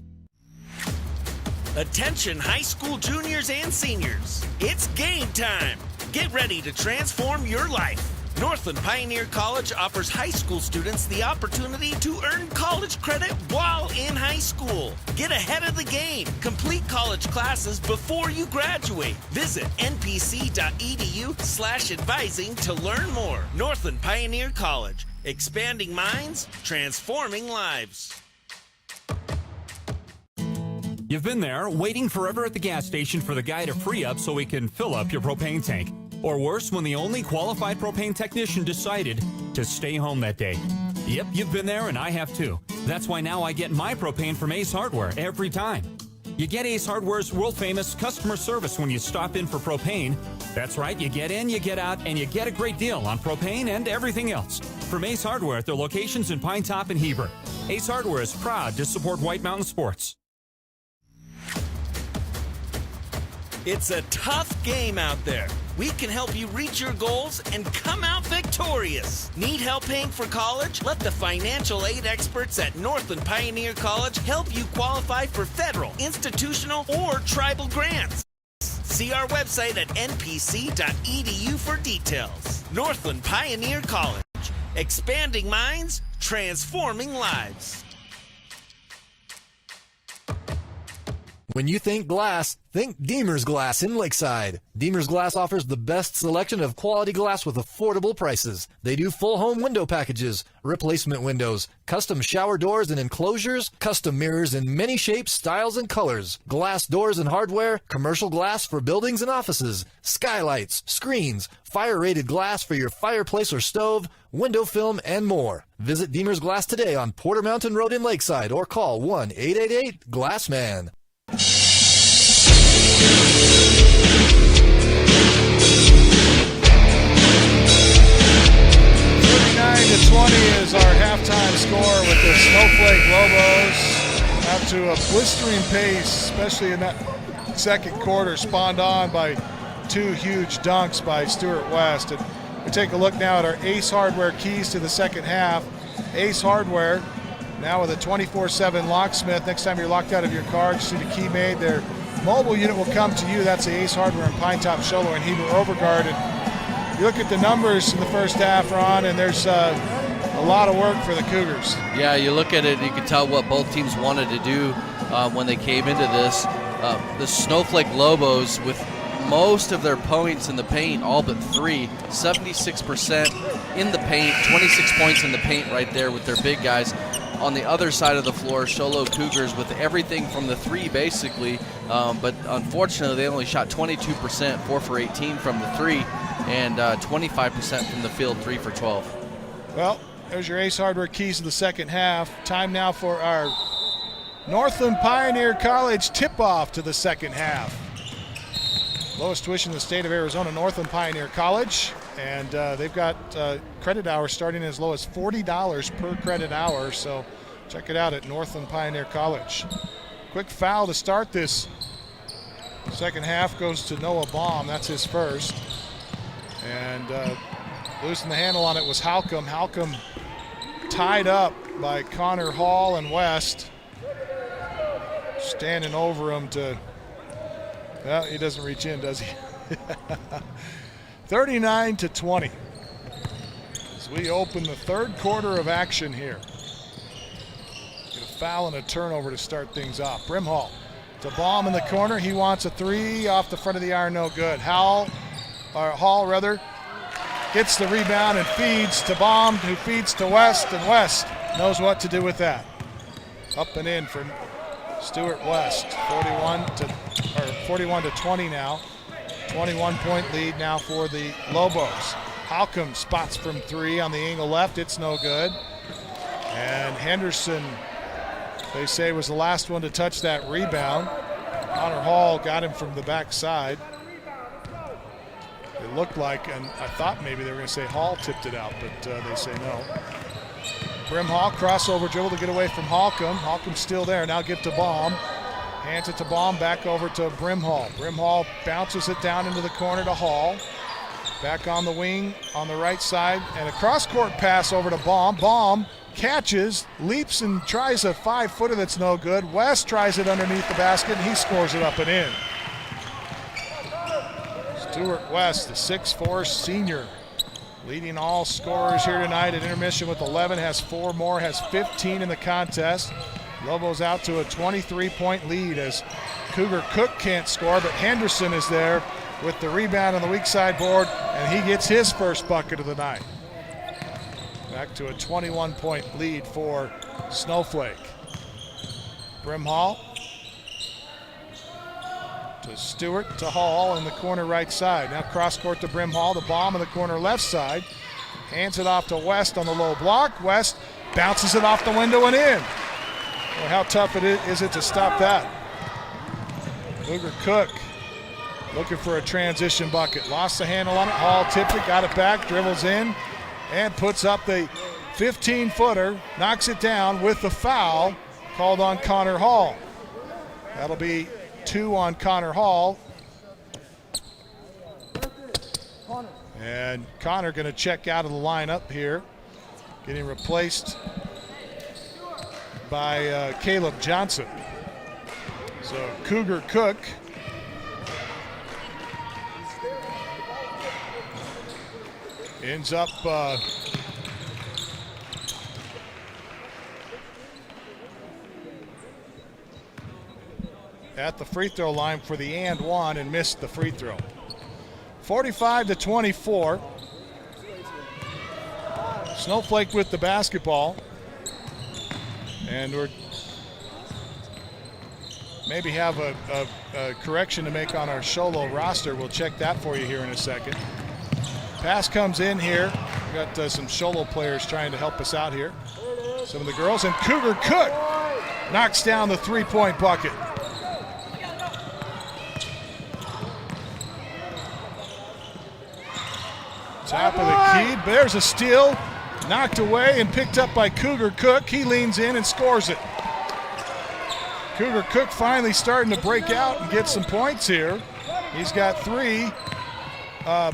Attention high school juniors and seniors. It's game time. Get ready to transform your life. Northland Pioneer College offers high school students the opportunity to earn college credit while in high school. Get ahead of the game. Complete college classes before you graduate. Visit npc.edu/advising to learn more. Northland Pioneer College. Expanding minds, transforming lives. You've been there, waiting forever at the gas station for the guy to free up so he can fill up your propane tank. Or worse, when the only qualified propane technician decided to stay home that day. Yep, you've been there and I have too. That's why now I get my propane from Ace Hardware every time. You get Ace Hardware's world-famous customer service when you stop in for propane. That's right, you get in, you get out, and you get a great deal on propane and everything else. From Ace Hardware at their locations in Pine Top and Heber. Ace Hardware is proud to support White Mountain sports. It's a tough game out there. We can help you reach your goals and come out victorious. Need help paying for college? Let the financial aid experts at Northland Pioneer College help you qualify for federal, institutional, or tribal grants. See our website at npc.edu for details. Northland Pioneer College. Expanding minds, transforming lives. When you think glass, think Deemer's Glass in Lakeside. Deemer's Glass offers the best selection of quality glass with affordable prices. They do full home window packages, replacement windows, custom shower doors and enclosures, custom mirrors in many shapes, styles, and colors, glass doors and hardware, commercial glass for buildings and offices, skylights, screens, fire-rated glass for your fireplace or stove, window film, and more. Visit Deemer's Glass today on Porter Mountain Road in Lakeside or call 1-888-GLASSMAN. 39-20 is our halftime score with the Snowflake Lobos. Out to a blistering pace, especially in that second quarter, spawned on by 2 huge dunks by Stuart West. And we take a look now at our Ace Hardware keys to the second half. Ace Hardware, Now with a 24/7 locksmith, next time you're locked out of your car, just see the key made. Their mobile unit will come to you. That's the Ace Hardware in Pine Top, Show Low, and Heber Overguard. And you look at the numbers in the first half, Ron, and there's a lot of work for the Cougars. Yeah, you look at it, you can tell what both teams wanted to do when they came into this. The Snowflake Lobos, with most of their points in the paint, all but 3, 76% in the paint, 26 points in the paint right there with their big guys. On the other side of the floor, Show Low Cougars with everything from the 3 basically, but unfortunately they only shot 22%, 4 for 18 from the 3, and 25% from the field, 3 for 12. Well, there's your Ace Hardware keys to the second half. Time now for our Northland Pioneer College tip-off to the second half. Lowest tuition in the state of Arizona, Northland Pioneer College. And they've got credit hours starting as low as $40 per credit hour. So check it out at Northland Pioneer College. Quick foul to start this second half goes to Noah Baum. That's his first. And losing the handle on it was Halcomb. Halcomb tied up by Connor Hall and West. Standing over him to, well, he doesn't reach in, does he? 39-20 as we open the third quarter of action here. Get a foul and a turnover to start things off. Brimhall to Baum in the corner. He wants a 3 off the front of the iron, no good. Hall gets the rebound and feeds to Baum, who feeds to West, and West knows what to do with that. Up and in for Stuart West. 41 to 20 now. 21-point lead now for the Lobos. Halcomb spots from 3 on the angle left. It's no good. And Henderson, they say, was the last one to touch that rebound. Connor Hall got him from the backside. It looked like, and I thought maybe they were going to say Hall tipped it out, but they say no. Brimhall, crossover dribble to get away from Halcomb. Halcomb's still there. Now give to Baum. Hands it to Baum, back over to Brimhall. Brimhall bounces it down into the corner to Hall. Back on the wing on the right side, and a cross-court pass over to Baum. Baum catches, leaps, and tries a 5-footer that's no good. West tries it underneath the basket, and he scores it up and in. Stuart West, the 6'4" senior, leading all scorers here tonight at intermission with 11, has 4 more, has 15 in the contest. Lobos out to a 23-point lead as Cougar Cook can't score, but Henderson is there with the rebound on the weak side board, and he gets his first bucket of the night. Back to a 21-point lead for Snowflake. Brimhall to Stewart to Hall in the corner right side. Now cross court to Brimhall, the Baum in the corner left side. Hands it off to West on the low block. West bounces it off the window and in. Well, how tough is it to stop that? Cougar Cook looking for a transition bucket. Lost the handle on it. Hall tipped it, got it back, dribbles in, and puts up the 15-footer, knocks it down with the foul called on Connor Hall. That'll be 2 on Connor Hall. And Connor going to check out of the lineup here, getting replaced by Caleb Johnson. So Cougar Cook ends up at the free throw line for the and one and missed the free throw. 45-24. Snowflake with the basketball. And we're maybe have a correction to make on our Show Low roster. We'll check that for you here in a second. Pass comes in here. We got some Show Low players trying to help us out here. Some of the girls, and Cougar Cook knocks down the three-point bucket. Top of the key, there's a steal, knocked away and picked up by Cougar Cook. He leans in and scores it. Cougar Cook finally starting to break out and get some points here. He's got 3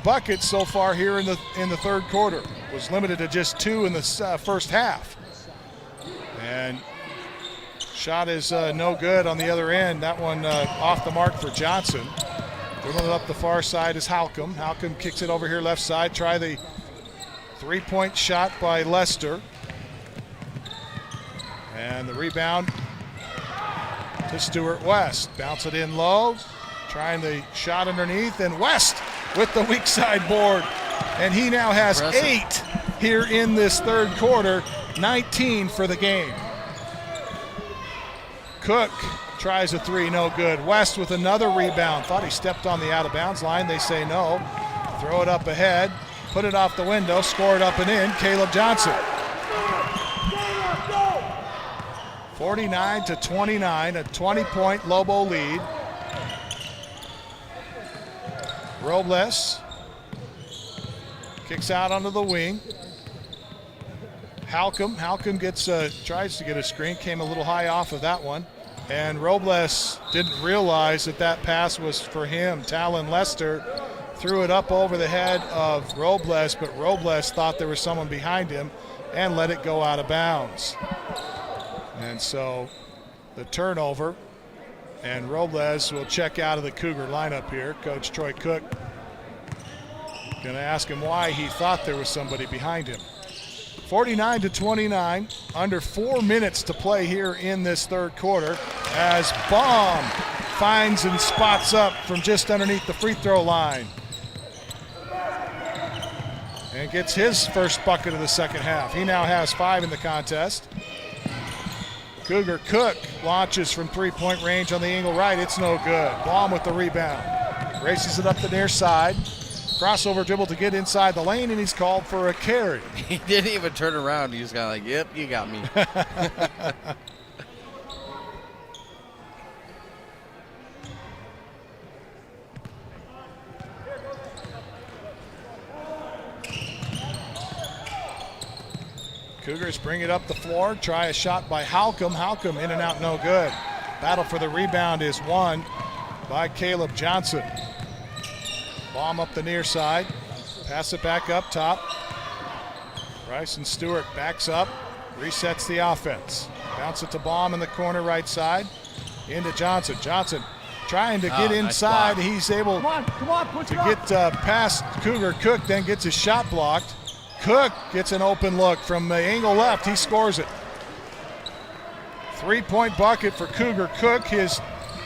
buckets so far here in the third quarter. Was limited to just 2 in the first half. And shot is no good on the other end. That one off the mark for Johnson. Dribbling it up the far side is Halcomb. Halcomb kicks it over here left side. Try the three-point shot by Lester. And the rebound to Stuart West. Bounce it in low. Trying the shot underneath. And West with the weak side board. And he now has 8 here in this third quarter. 19 for the game. Cook tries a three, no good. West with another rebound. Thought he stepped on the out-of-bounds line. They say no. Throw it up ahead. Put it off the window. Score it up and in. Caleb Johnson. 49-29, a 20-point Lobo lead. Robles kicks out onto the wing. Halcomb gets tries to get a screen, came a little high off of that one. And Robles didn't realize that pass was for him. Talon Lester threw it up over the head of Robles, but Robles thought there was someone behind him and let it go out of bounds. And so the turnover, and Robles will check out of the Cougar lineup here. Coach Troy Cook going to ask him why he thought there was somebody behind him. 49-29, under 4 minutes to play here in this third quarter as Baum finds and spots up from just underneath the free throw line. And gets his first bucket of the second half. He now has 5 in the contest. Cougar Cook launches from three-point range on the angle right. It's no good. Baum with the rebound. Races it up the near side. Crossover dribble to get inside the lane, and he's called for a carry. He didn't even turn around. He was kind of like, yep, you got me. Cougars bring it up the floor. Try a shot by Halcomb. Halcomb in and out, no good. Battle for the rebound is won by Caleb Johnson. Baum up the near side. Pass it back up top. Bryson Stewart backs up. Resets the offense. Bounce it to Baum in the corner right side. Into Johnson. Johnson trying to get inside. Nice. He's able to get past Cougar Cook, then gets his shot blocked. Cook gets an open look from the angle left. He scores it. 3-point bucket for Cougar Cook, his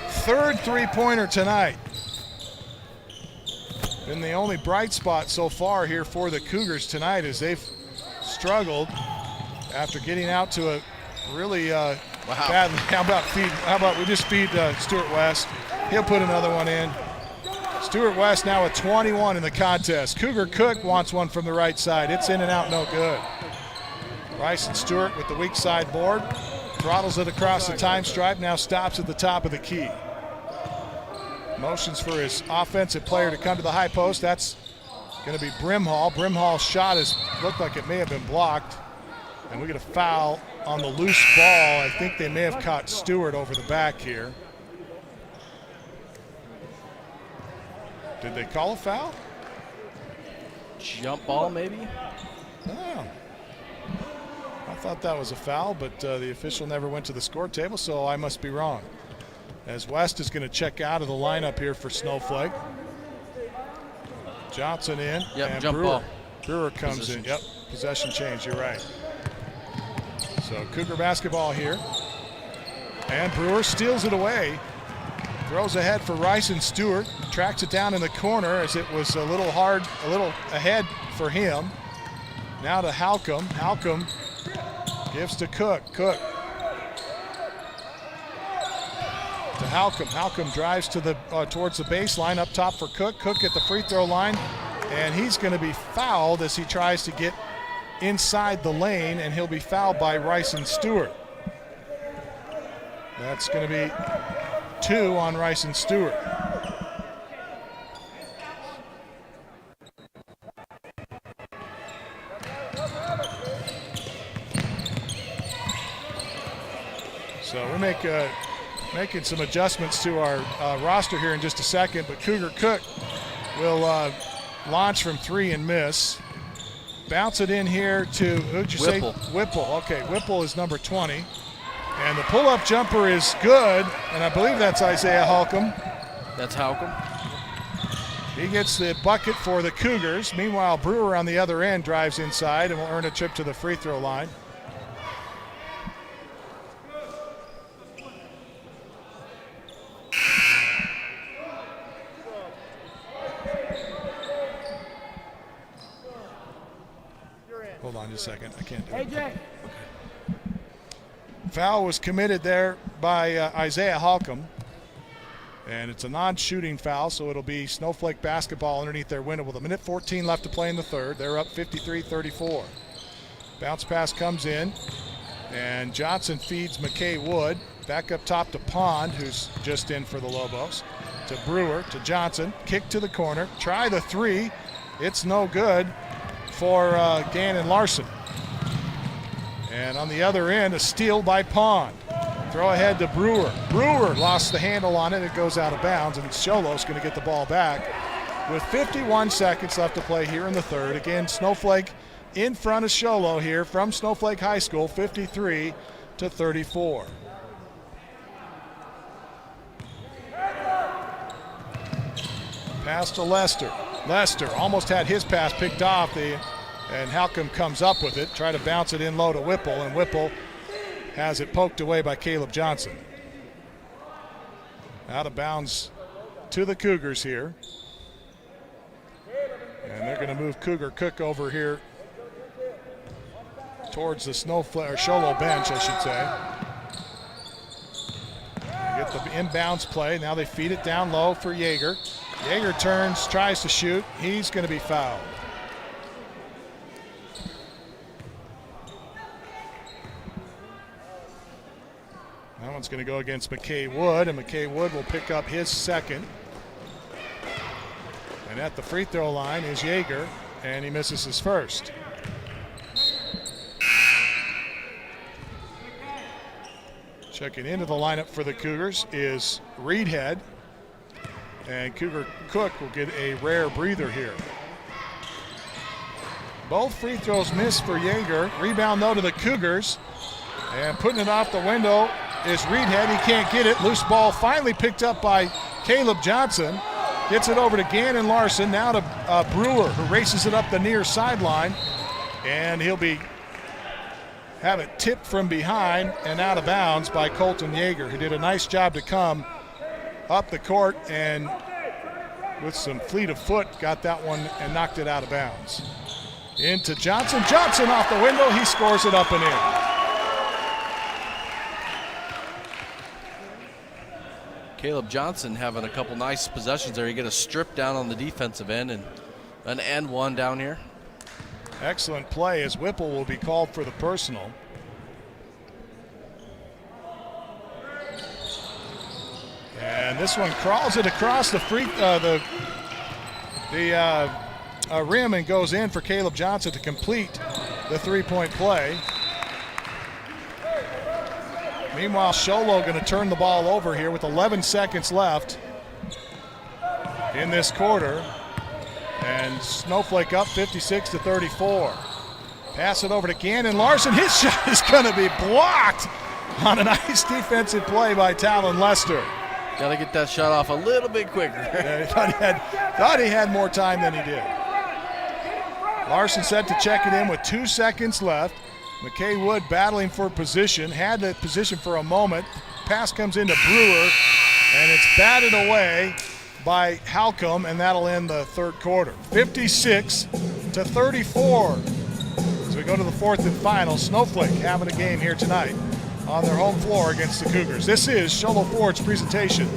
third three-pointer tonight. Been the only bright spot so far here for the Cougars tonight as they've struggled after getting out to a really bad. How about we just feed Stuart West? He'll put another one in. Stuart West now at 21 in the contest. Cougar Cook wants one from the right side. It's in and out, no good. Bryson Stewart with the weak side board. Throttles it across the time stripe, now stops at the top of the key. Motions for his offensive player to come to the high post. That's going to be Brimhall. Brimhall's shot looked like it may have been blocked. And we get a foul on the loose ball. I think they may have caught Stewart over the back here. Did they call a foul? Jump ball, maybe? Oh. I thought that was a foul, but the official never went to the score table, so I must be wrong. As West is going to check out of the lineup here for Snowflake. Johnson in, and jump ball. Brewer comes in. Yep, possession change, you're right. So Cougar basketball here. And Brewer steals it away. Throws ahead for Ryson Stewart. Tracks it down in the corner as it was a little ahead for him. Now to Halcomb. Halcomb gives to Cook. Cook to Halcomb. Halcomb drives to the towards the baseline up top for Cook. Cook at the free throw line, and he's going to be fouled as he tries to get inside the lane, and he'll be fouled by Ryson Stewart. That's going to be 2 on Ryson Stewart. So we're making some adjustments to our roster here in just a second, but Cougar Cook will launch from 3 and miss. bounce it in here to, who'd you Whipple. say? Whipple. Okay, Whipple is number 20. And the pull-up jumper is good, and I believe that's Isaiah Holcomb. That's Holcomb. He gets the bucket for the Cougars. Meanwhile, Brewer on the other end drives inside and will earn a trip to the free throw line. Hold on just a second. I can't do it. Okay. Foul was committed there by Isaiah Holcomb. And it's a non-shooting foul, so it'll be Snowflake basketball underneath their window with 1:14 left to play in the third. They're up 53-34. Bounce pass comes in, and Johnson feeds McKay Wood. Back up top to Pond, who's just in for the Lobos. To Brewer, to Johnson. Kick to the corner. Try the three. It's no good for Gannon Larson. And on the other end, a steal by Pond. Throw ahead to Brewer. Brewer lost the handle on it. It goes out of bounds, and Show Low's going to get the ball back with 51 seconds left to play here in the third. Again, Snowflake in front of Show Low here from Snowflake High School, 53-34. Pass to Lester. Lester almost had his pass picked off, and Halcomb comes up with it. Try to bounce it in low to Whipple, and Whipple has it poked away by Caleb Johnson. Out of bounds to the Cougars here. And they're going to move Cougar Cook over here towards the Snowflake, or Show Low bench, I should say. They get the inbounds play. Now they feed it down low for Yeager. Yeager turns, tries to shoot. He's going to be fouled. That one's going to go against McKay Wood, and McKay Wood will pick up his second. And at the free throw line is Yeager, and he misses his first. Checking into the lineup for the Cougars is Reedhead, and Cougar Cook will get a rare breather here. Both free throws missed for Yeager. Rebound though to the Cougars, and putting it off the window is Reedhead. He can't get it. Loose ball finally picked up by Caleb Johnson. Gets it over to Gannon Larson. Now to Brewer, who races it up the near sideline. And he'll have it tipped from behind and out of bounds by Colton Yeager, who did a nice job to come up the court and with some fleet of foot got that one and knocked it out of bounds. Into Johnson. Johnson off the window. He scores it up and in. Caleb Johnson having a couple nice possessions there. You get a strip down on the defensive end and an and one down here. Excellent play as Whipple will be called for the personal. And this one crawls it across the rim and goes in for Caleb Johnson to complete the three-point play. Meanwhile, Show Low going to turn the ball over here with 11 seconds left in this quarter. And Snowflake up 56-34. Pass it over to Gannon Larson. His shot is going to be blocked on a nice defensive play by Talon Lester. Got to get that shot off a little bit quicker. Yeah, thought he had more time than he did. Larson set to check it in with 2 seconds left. McKay Wood battling for position, had that position for a moment. Pass comes into Brewer, and it's batted away by Halcomb, and that'll end the third quarter. 56-34. As we go to the fourth and final, Snowflake having a game here tonight on their home floor against the Cougars. This is Show Low Ford's presentation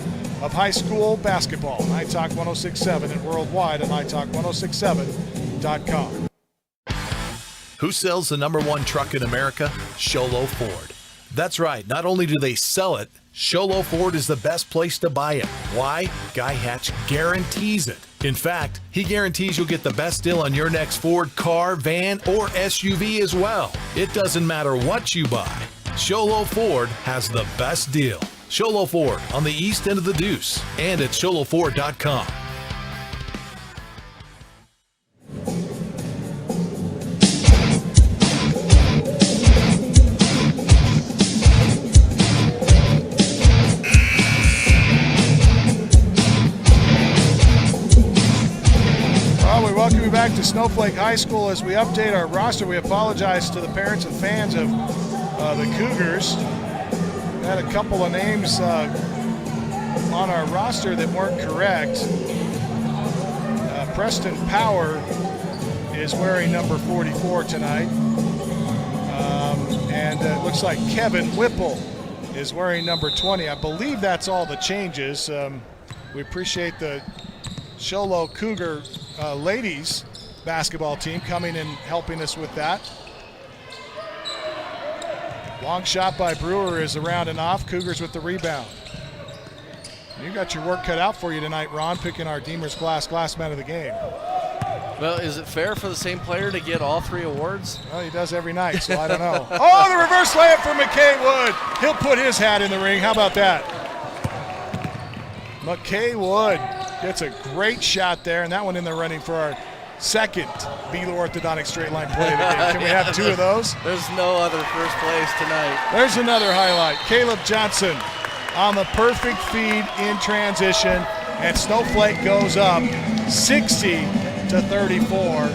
of high school basketball. iTalk 106.7 and worldwide on iTalk1067.com. Who sells the #1 truck in America? Show Low Ford. That's right. Not only do they sell it, Show Low Ford is the best place to buy it. Why? Guy Hatch guarantees it. In fact, he guarantees you'll get the best deal on your next Ford car, van, or SUV as well. It doesn't matter what you buy. Show Low Ford has the best deal. Show Low Ford on the east end of the Deuce and at showlowford.com. back to Snowflake High School. As we update our roster, we apologize to the parents and fans of the Cougars. We had a couple of names on our roster that weren't correct. Preston Power is wearing number 44 tonight. And it looks like Kevin Whipple is wearing number 20. I believe that's all the changes. We appreciate the Show Low Cougar ladies basketball team coming and helping us with that. Long shot by Brewer is around and off. Cougars with the rebound. You got your work cut out for you tonight, Ron, picking our Deemers Glass man of the game. Well, is it fair for the same player to get all 3 awards? Well, he does every night, so I don't know. Oh, the reverse layup for McKay Wood. He'll put his hat in the ring. How about that? McKay Wood gets a great shot there, and that one in the running for our second Beeler Orthodontic straight line play of the game. Can we have 2 of those? There's no other first place tonight. There's another highlight. Caleb Johnson on the perfect feed in transition, and Snowflake goes up 60-34.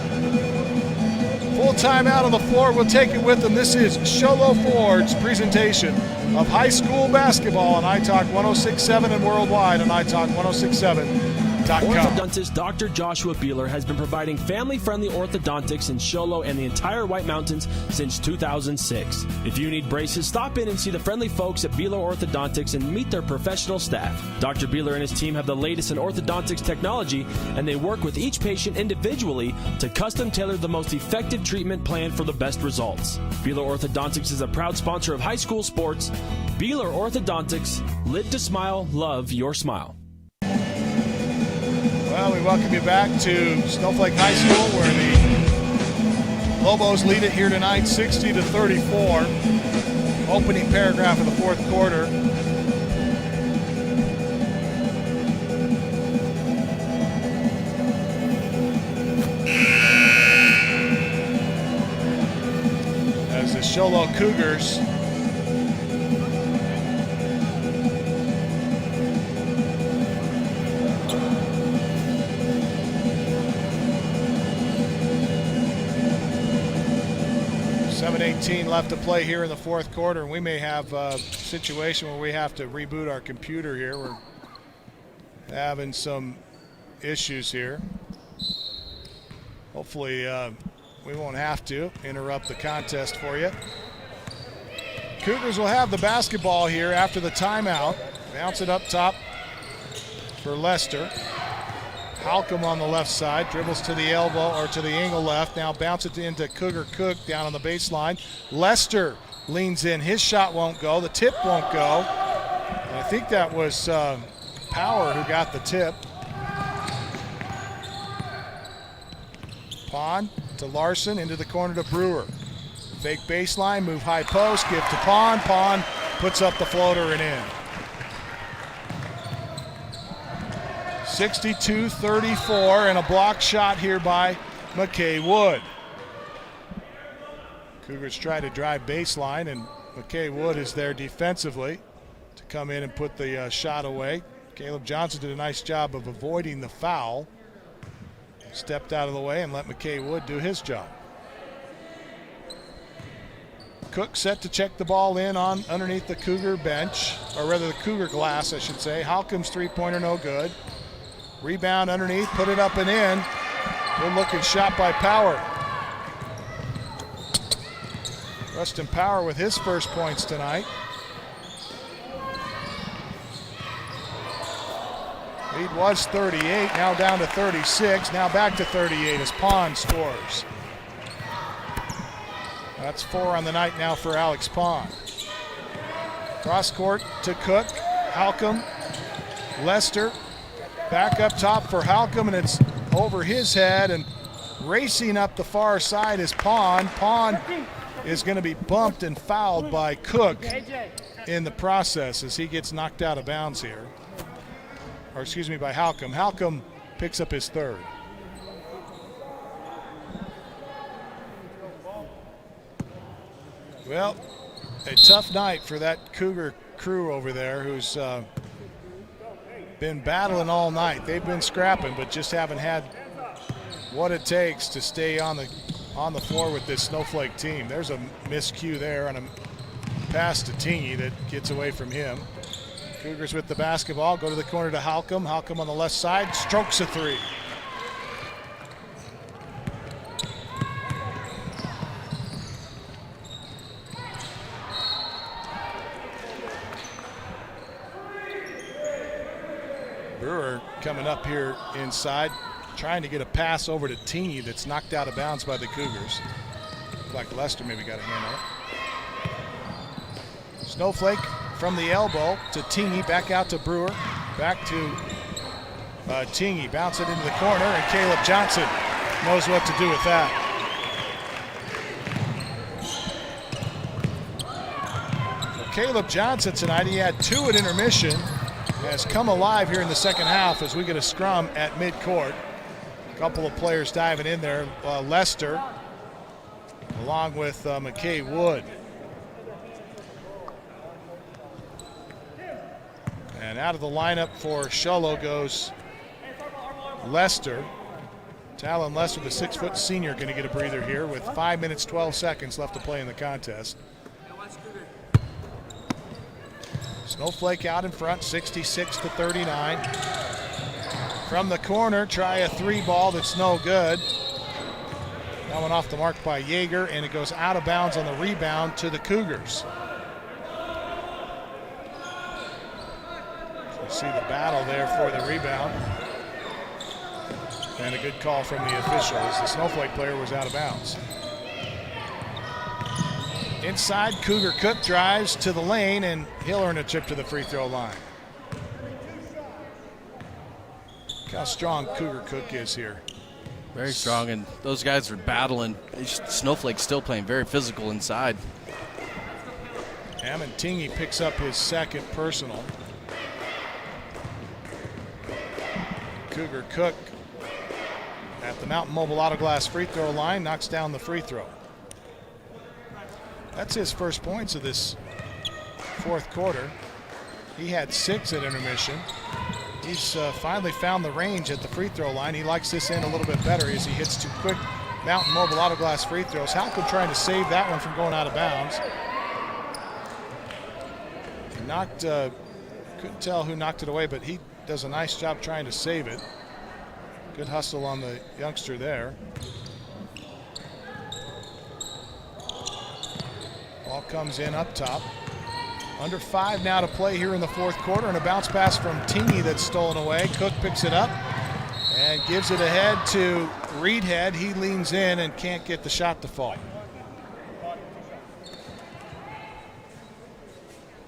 Full timeout on the floor. We'll take it with them. This is Show Low Ford's presentation of high school basketball on iTalk 106.7 and worldwide on iTalk1067.com. Orthodontist Dr. Joshua Beeler has been providing family-friendly orthodontics in Show Low and the entire White Mountains since 2006. If you need braces, stop in and see the friendly folks at Beeler Orthodontics and meet their professional staff. Dr. Beeler and his team have the latest in orthodontics technology, and they work with each patient individually to custom tailor the most effective treatment plan for the best results. Beeler Orthodontics is a proud sponsor of high school sports. Beeler Orthodontics, live to smile, love your smile. Well, we welcome you back to Snowflake High School, where the Lobos lead it here tonight, 60-34. Opening paragraph of the fourth quarter. As the Show Low Cougars left to play here in the fourth quarter, and we may have a situation where we have to reboot our computer here. We're having some issues here. Hopefully we won't have to interrupt the contest for you. Cougars will have the basketball here after the timeout. Bounce it up top for Lester. Halcomb on the left side, dribbles to the elbow or to the angle left. Now bounce it into Cougar Cook down on the baseline. Lester leans in. His shot won't go. The tip won't go. And I think that was Power who got the tip. Pond to Larson, into the corner to Brewer. Fake baseline, move high post, give to Pond. Pond puts up the floater and in. 62-34, and a block shot here by McKay Wood. Cougars try to drive baseline, and McKay Wood is there defensively to come in and put the shot away. Caleb Johnson did a nice job of avoiding the foul. Stepped out of the way and let McKay Wood do his job. Cook set to check the ball in on underneath the Cougar bench, or rather the Cougar glass, I should say. Halcom's three-pointer no good. Rebound underneath, put it up and in. Good looking shot by Power. Preston Power with his first points tonight. Lead was 38, now down to 36, now back to 38 as Pond scores. That's 4 on the night now for Alex Pond. Cross court to Cook, Halcomb, Lester. Back up top for Halcomb, and it's over his head, and racing up the far side is Pond. Pond is going to be bumped and fouled by Cook in the process as he gets knocked out of bounds here. Or excuse me, by Halcomb. Halcomb picks up his third. Well, a tough night for that Cougar crew over there who's been battling all night. They've been scrapping, but just haven't had what it takes to stay on the floor with this Snowflake team. There's a miscue there on a pass to Tingy that gets away from him. Cougars with the basketball, go to the corner to Halcomb. Halcomb on the left side, strokes a three. Brewer coming up here inside, trying to get a pass over to Tingy that's knocked out of bounds by the Cougars. Looks like Lester maybe got a hand on it. Snowflake from the elbow to Tingy, back out to Brewer, back to Tingy, bounce it into the corner, and Caleb Johnson knows what to do with that. Caleb Johnson tonight, he had 2 at intermission, has come alive here in the second half as we get a scrum at midcourt. A couple of players diving in there. Lester along with McKay Wood. And out of the lineup for Show Low goes Lester. Talon Lester, the 6-foot senior, going to get a breather here with 5 minutes, 12 seconds left to play in the contest. Snowflake out in front, 66-39. From the corner, try a 3-ball that's no good. That one off the mark by Yeager, and it goes out of bounds on the rebound to the Cougars. So you see the battle there for the rebound. And a good call from the officials. The Snowflake player was out of bounds. Inside, Cougar Cook drives to the lane, and he'll earn a trip to the free throw line. Look how strong Cougar Cook is here. Very strong, and those guys are battling. Snowflake's still playing very physical inside. Hammond Tingy picks up his second personal. Cougar Cook at the Mountain Mobile Auto Glass free throw line knocks down the free throw. That's his first points of this fourth quarter. He had 6 at intermission. He's finally found the range at the free throw line. He likes this end a little bit better as he hits 2 quick Mountain Mobile Auto Glass free throws. Halcomb trying to save that one from going out of bounds. Couldn't tell who knocked it away, but he does a nice job trying to save it. Good hustle on the youngster there. Ball comes in up top. Under 5 now to play here in the fourth quarter, and a bounce pass from Tingy that's stolen away. Cook picks it up and gives it ahead to Reedhead. He leans in and can't get the shot to fall.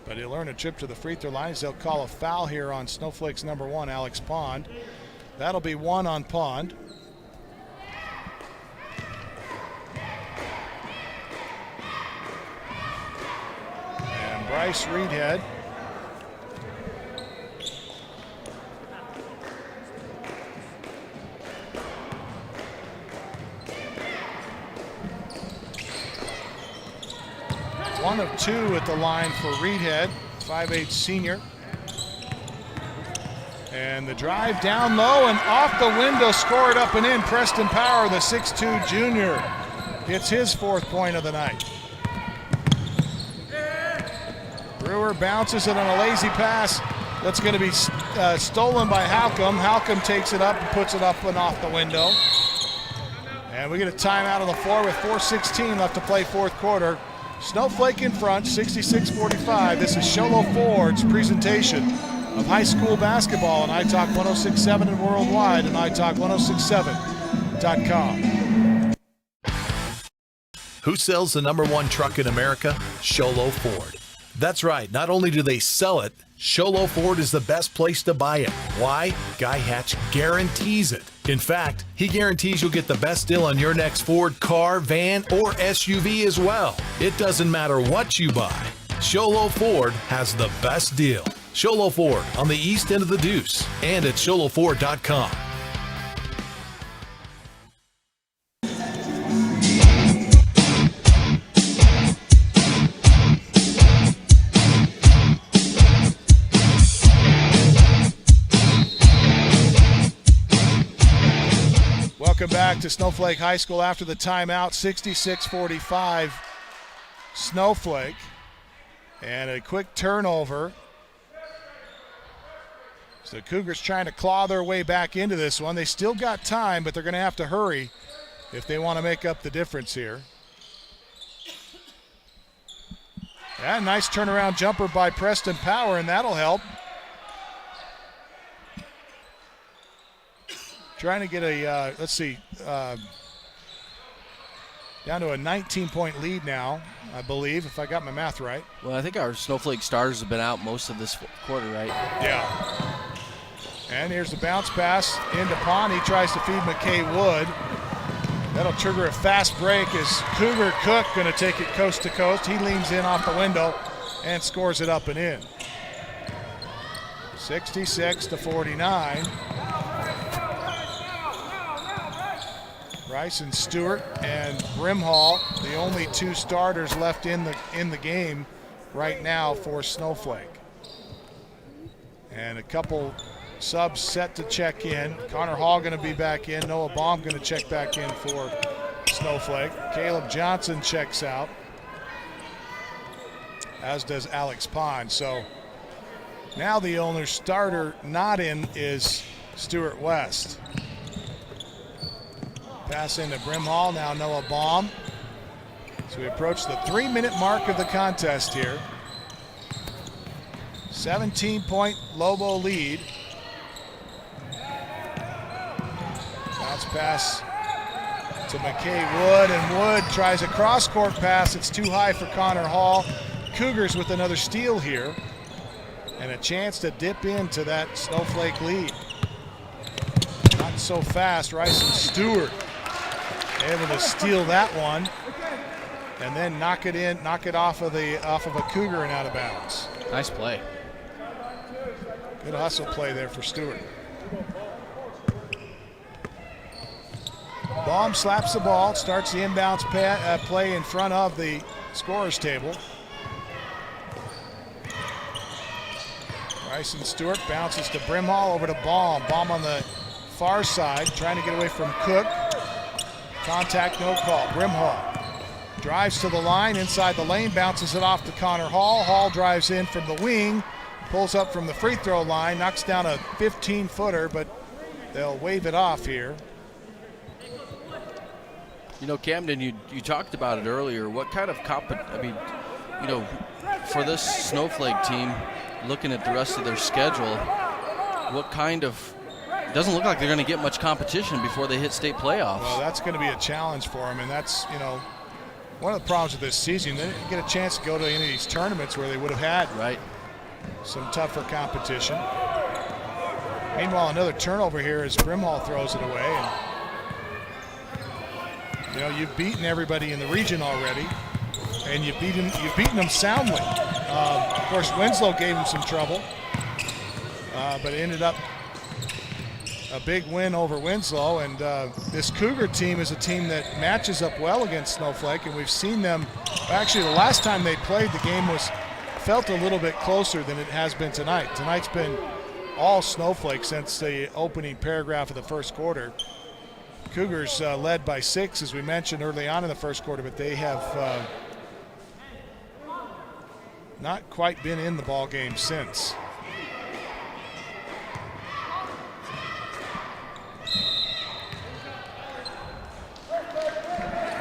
But he'll earn a trip to the free throw line. They'll call a foul here on Snowflake's number 1, Alex Pond. That'll be 1 on Pond. Bryce Reedhead. One of 2 at the line for Reedhead, 5'8" senior. And the drive down low and off the window, scored up and in. Preston Power, the 6'2" junior, gets his 4th point of the night. Brewer bounces it on a lazy pass. That's going to be stolen by Halcomb. Halcomb takes it up and puts it up and off the window. And we get a timeout on the floor with 4:16 left to play fourth quarter. Snowflake in front, 66-45. This is Show Low Ford's presentation of high school basketball on iTalk 106.7 and worldwide on iTalk1067.com. Who sells the number 1 truck in America? Show Low Ford. That's right. Not only do they sell it, Show Low Ford is the best place to buy it. Why? Guy Hatch guarantees it. In fact, he guarantees you'll get the best deal on your next Ford car, van, or SUV as well. It doesn't matter what you buy. Show Low Ford has the best deal. Show Low Ford on the east end of the Deuce and at showlowford.com. Welcome back to Snowflake High School after the timeout. 66-45 Snowflake. And a quick turnover. So the Cougars trying to claw their way back into this one. They still got time, but they're going to have to hurry if they want to make up the difference here. Yeah, nice turnaround jumper by Preston Power, and that'll help. Trying to get a, down to a 19-point lead now, I believe, if I got my math right. Well, I think our Snowflake starters have been out most of this quarter, right? Yeah. And here's the bounce pass into Pawnee, tries to feed McKay Wood. That'll trigger a fast break as Cougar Cook going to take it coast to coast. He leans in off the window and scores it up and in. 66-49. Rice and Stewart and Brimhall, the only two starters left in the game right now for Snowflake. And a couple subs set to check in. Connor Hall going to be back in. Noah Baum going to check back in for Snowflake. Caleb Johnson checks out, as does Alex Pond. So now the only starter not in is Stuart West. Pass into Brimhall, now Noah Baum. So we approach the 3-minute mark of the contest here. 17-point Lobo lead. Bounce pass to McKay Wood, and Wood tries a cross-court pass. It's too high for Connor Hall. Cougars with another steal here, and a chance to dip into that Snowflake lead. Not so fast. Rice and Stewart able to steal that one, and then knock it off of a Cougar and out of bounds. Nice play. Good hustle play there for Stewart. Baum slaps the ball, starts the inbounds play in front of the scorer's table. Rice and Stewart bounces to Brimhall, over to Baum. Baum on the far side, trying to get away from Cook. Contact, no call. Brimhall drives to the line, inside the lane, bounces it off to Connor Hall. Hall drives in from the wing, pulls up from the free throw line, knocks down a 15-footer, but they'll wave it off here. You know, Camden, you talked about it earlier. What kind of for this Snowflake team, looking at the rest of their schedule, what kind of, it doesn't look like they're going to get much competition before they hit state playoffs. Well, that's going to be a challenge for them, and that's, one of the problems with this season. They didn't get a chance to go to any of these tournaments where they would have had some tougher competition. Meanwhile, another turnover here as Brimhall throws it away. And, you've beaten everybody in the region already, and you've beaten them soundly. Of course, Winslow gave them some trouble, but it ended up a big win over Winslow. And this Cougar team is a team that matches up well against Snowflake, and we've seen them. Actually, the last time they played, the game felt a little bit closer than it has been tonight. Tonight's been all Snowflake since the opening paragraph of the first quarter. Cougars led by 6, as we mentioned early on in the first quarter, but they have not quite been in the ball game since.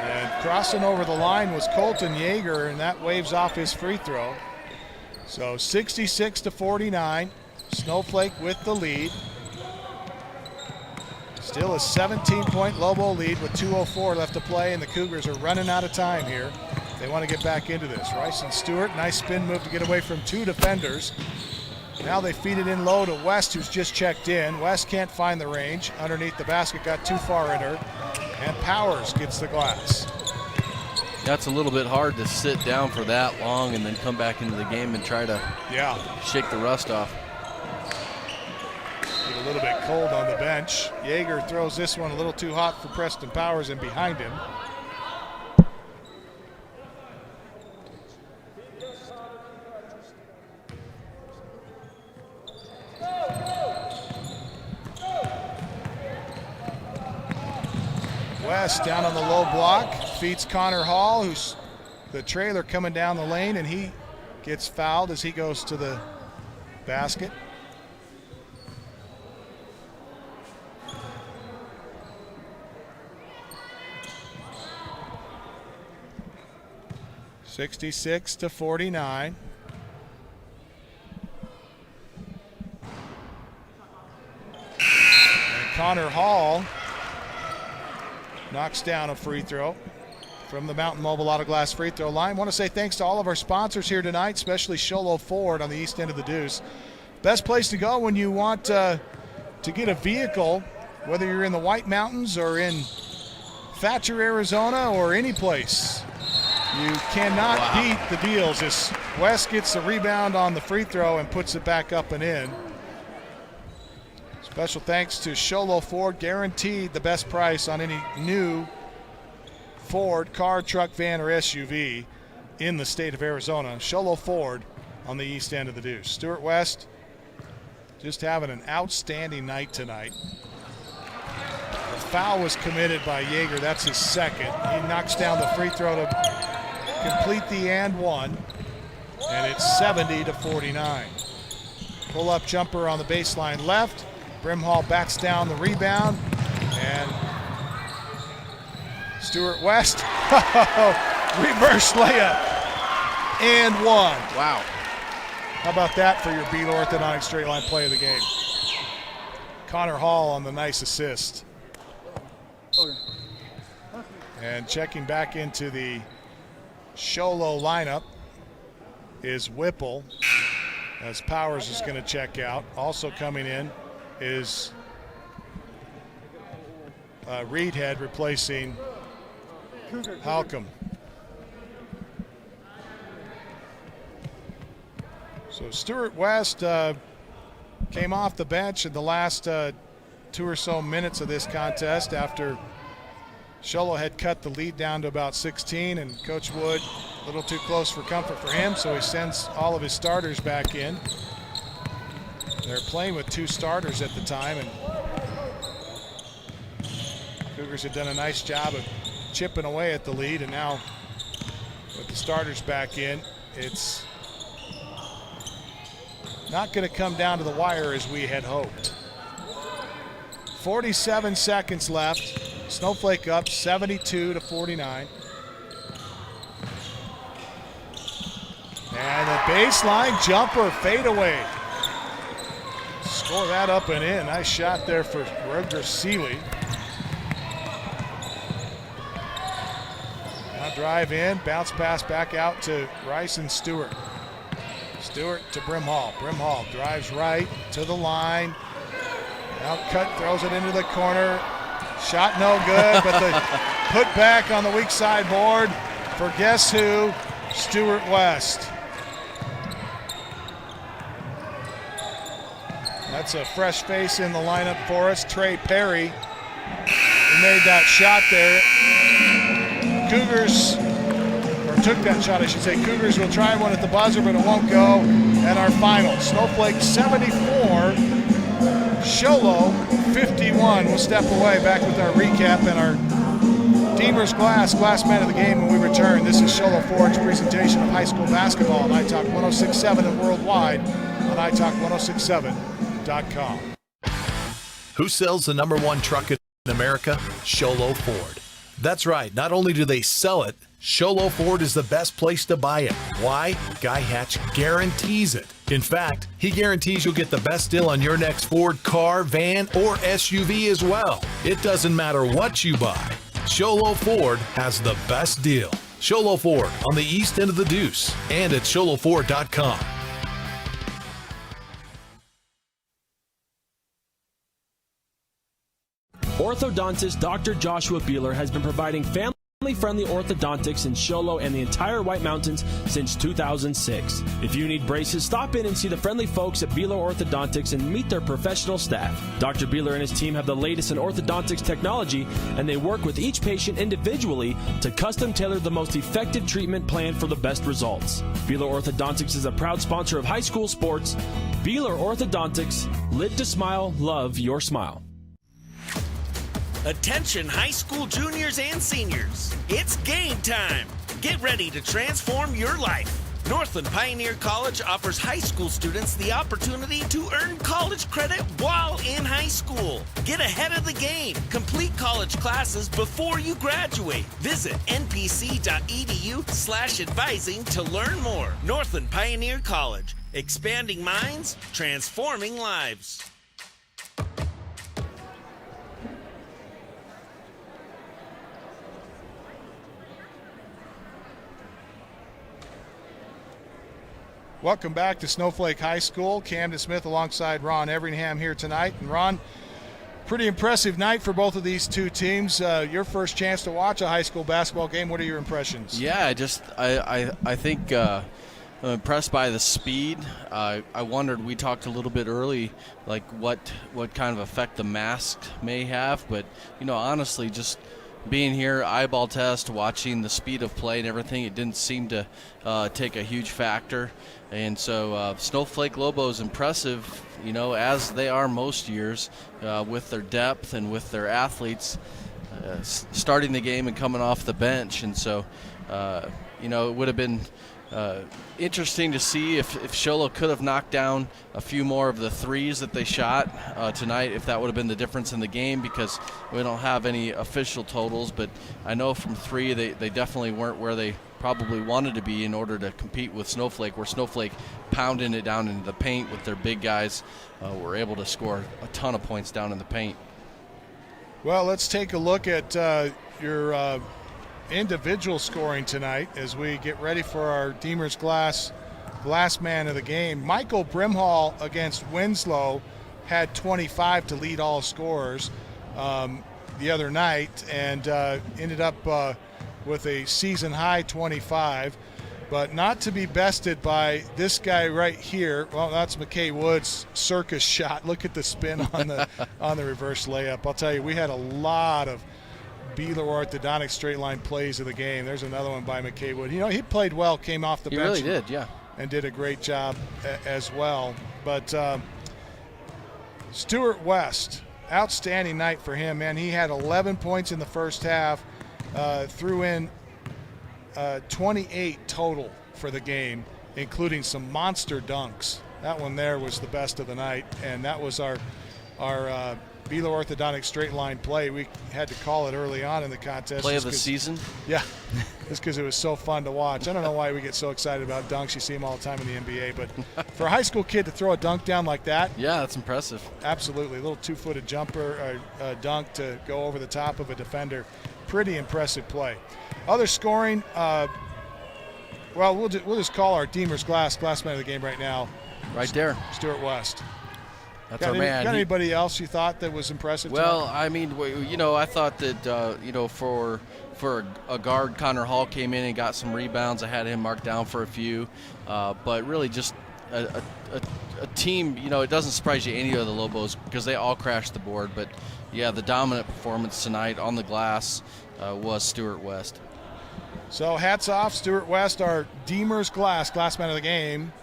And crossing over the line was Colton Yeager, and that waves off his free throw. So 66-49, Snowflake with the lead. Still a 17-point Lobo lead with 2:04 left to play, and the Cougars are running out of time here. They want to get back into this. Rice and Stewart, nice spin move to get away from 2 defenders. Now they feed it in low to West, who's just checked in. West can't find the range. Underneath the basket, got too far in her. And Powers gets the glass. That's a little bit hard to sit down for that long and then come back into the game and try to shake the rust off. Get a little bit cold on the bench. Yeager throws this one a little too hot for Preston Powers and behind him. West down on the low block, feeds Connor Hall, who's the trailer coming down the lane, and he gets fouled as he goes to the basket. (66-49). And Connor Hall knocks down a free throw from the Mountain Mobile Auto Glass free throw line. I want to say thanks to all of our sponsors here tonight, especially Show Low Ford on the east end of the Deuce. Best place to go when you want to get a vehicle, whether you're in the White Mountains or in Thatcher, Arizona, or any place. You cannot beat the deals as West gets the rebound on the free throw and puts it back up and in. Special thanks to Show Low Ford, guaranteed the best price on any new Ford car, truck, van, or SUV in the state of Arizona. Show Low Ford on the east end of the Deuce. Stuart West just having an outstanding night tonight. The foul was committed by Yeager. That's his second. He knocks down the free throw to complete the and one, and it's 70-49. Pull-up jumper on the baseline left. Brimhall backs down the rebound, and Stuart West, reverse layup, and one. Wow. How about that for your Beal Orthodontic straight line play of the game? Connor Hall on the nice assist. And checking back into the Show Low lineup is Whipple, as Powers is going to check out. Also coming in is Reedhead replacing Halcomb. So Stuart West came off the bench in the last 2 or so minutes of this contest after Show Low had cut the lead down to about 16, and Coach Wood a little too close for comfort for him, so he sends all of his starters back in. They're playing with 2 starters at the time, and Cougars had done a nice job of chipping away at the lead, and now with the starters back in, it's not going to come down to the wire as we had hoped. 47 seconds left. Snowflake up 72-49. And the baseline jumper fadeaway. Score that up and in. Nice shot there for Rutger Seeley. Now drive in, bounce pass back out to Rice and Stewart. Stewart to Brimhall. Brimhall drives right to the line. Outcut, throws it into the corner. Shot no good, but the put back on the weak side board for guess who? Stuart West. That's a fresh face in the lineup for us, Trey Perry. He made that shot there. Cougars, or took that shot, I should say. Cougars will try one at the buzzer, but it won't go. And our final, Snowflake 74, Show Low 51. We'll step away, back with our recap and our Deemer's Glass man of the game when we return. This is Show Low Ford's presentation of high school basketball on iTalk 106.7 and worldwide on iTalk1067.com. Who sells the #1 truck in America? Show Low Ford. That's right. Not only do they sell it, Show Low Ford is the best place to buy it. Why? Guy Hatch guarantees it. In fact, he guarantees you'll get the best deal on your next Ford car, van, or SUV as well. It doesn't matter what you buy. Show Low Ford has the best deal. Show Low Ford on the east end of the Deuce and at showlowford.com. Orthodontist Dr. Joshua Beeler has been providing family-friendly orthodontics in Show Low and the entire White Mountains since 2006. If you need braces, stop in and see the friendly folks at Beeler Orthodontics and meet their professional staff. Dr. Beeler and his team have the latest in orthodontics technology, and they work with each patient individually to custom tailor the most effective treatment plan for the best results. Beeler Orthodontics is a proud sponsor of high school sports. Beeler Orthodontics, live to smile, love your smile. Attention high school juniors and seniors. It's game time. Get ready to transform your life. Northland Pioneer College offers high school students the opportunity to earn college credit while in high school. Get ahead of the game. Complete college classes before you graduate. Visit npc.edu/advising to learn more. Northland Pioneer College. Expanding minds, transforming lives. Welcome back to Snowflake High School. Camden Smith alongside Ron Everingham here tonight. And Ron, pretty impressive night for both of these two teams. Your first chance to watch a high school basketball game. What are your impressions? Yeah, I think I'm impressed by the speed. I wondered, we talked a little bit early, like what kind of effect the mask may have. But, honestly, just being here, eyeball test, watching the speed of play and everything, it didn't seem to take a huge factor. And so Snowflake Lobos impressive, as they are most years, with their depth and with their athletes starting the game and coming off the bench. And so, it would have been interesting to see if Show Low could have knocked down a few more of the threes that they shot tonight, if that would have been the difference in the game, because we don't have any official totals. But I know from three they definitely weren't where they probably wanted to be in order to compete with Snowflake, where Snowflake pounding it down into the paint with their big guys were able to score a ton of points down in the paint. Well, let's take a look at your individual scoring tonight as we get ready for our Deemer's Glass man of the game. Michael Brimhall against Winslow had 25 to lead all scorers the other night, and ended up with a season high 25, but not to be bested by this guy right here. Well, that's McKay Wood's circus shot. Look at the spin on the reverse layup. I'll tell you, we had a lot of Beeler orthodontic straight line plays of the game. There's another one by McKay Wood. He played well, came off the bench. He really did, yeah. And did a great job as well. But Stuart West, outstanding night for him, man. He had 11 points in the first half, threw in 28 total for the game, including some monster dunks. That one there was the best of the night, and that was our Beeler orthodontic straight line play. We had to call it early on in the contest. Play of the season? Yeah, just because it was so fun to watch. I don't know why we get so excited about dunks. You see them all the time in the NBA, but for a high school kid to throw a dunk down like that. Yeah, that's impressive. Absolutely. A little two-footed jumper, dunk to go over the top of a defender. Pretty impressive play. Other scoring, we'll just call our Deemer's Glass man of the game right now. Right there. Stuart West. That's our man. Got anybody else you thought that was impressive? Well, tonight? I mean, I thought that, for a guard, Connor Hall came in and got some rebounds. I had him marked down for a few. But really just a team, it doesn't surprise you any of the Lobos because they all crashed the board. But, yeah, the dominant performance tonight on the glass was Stuart West. So hats off, Stuart West, our Deemer's Glass man of the game.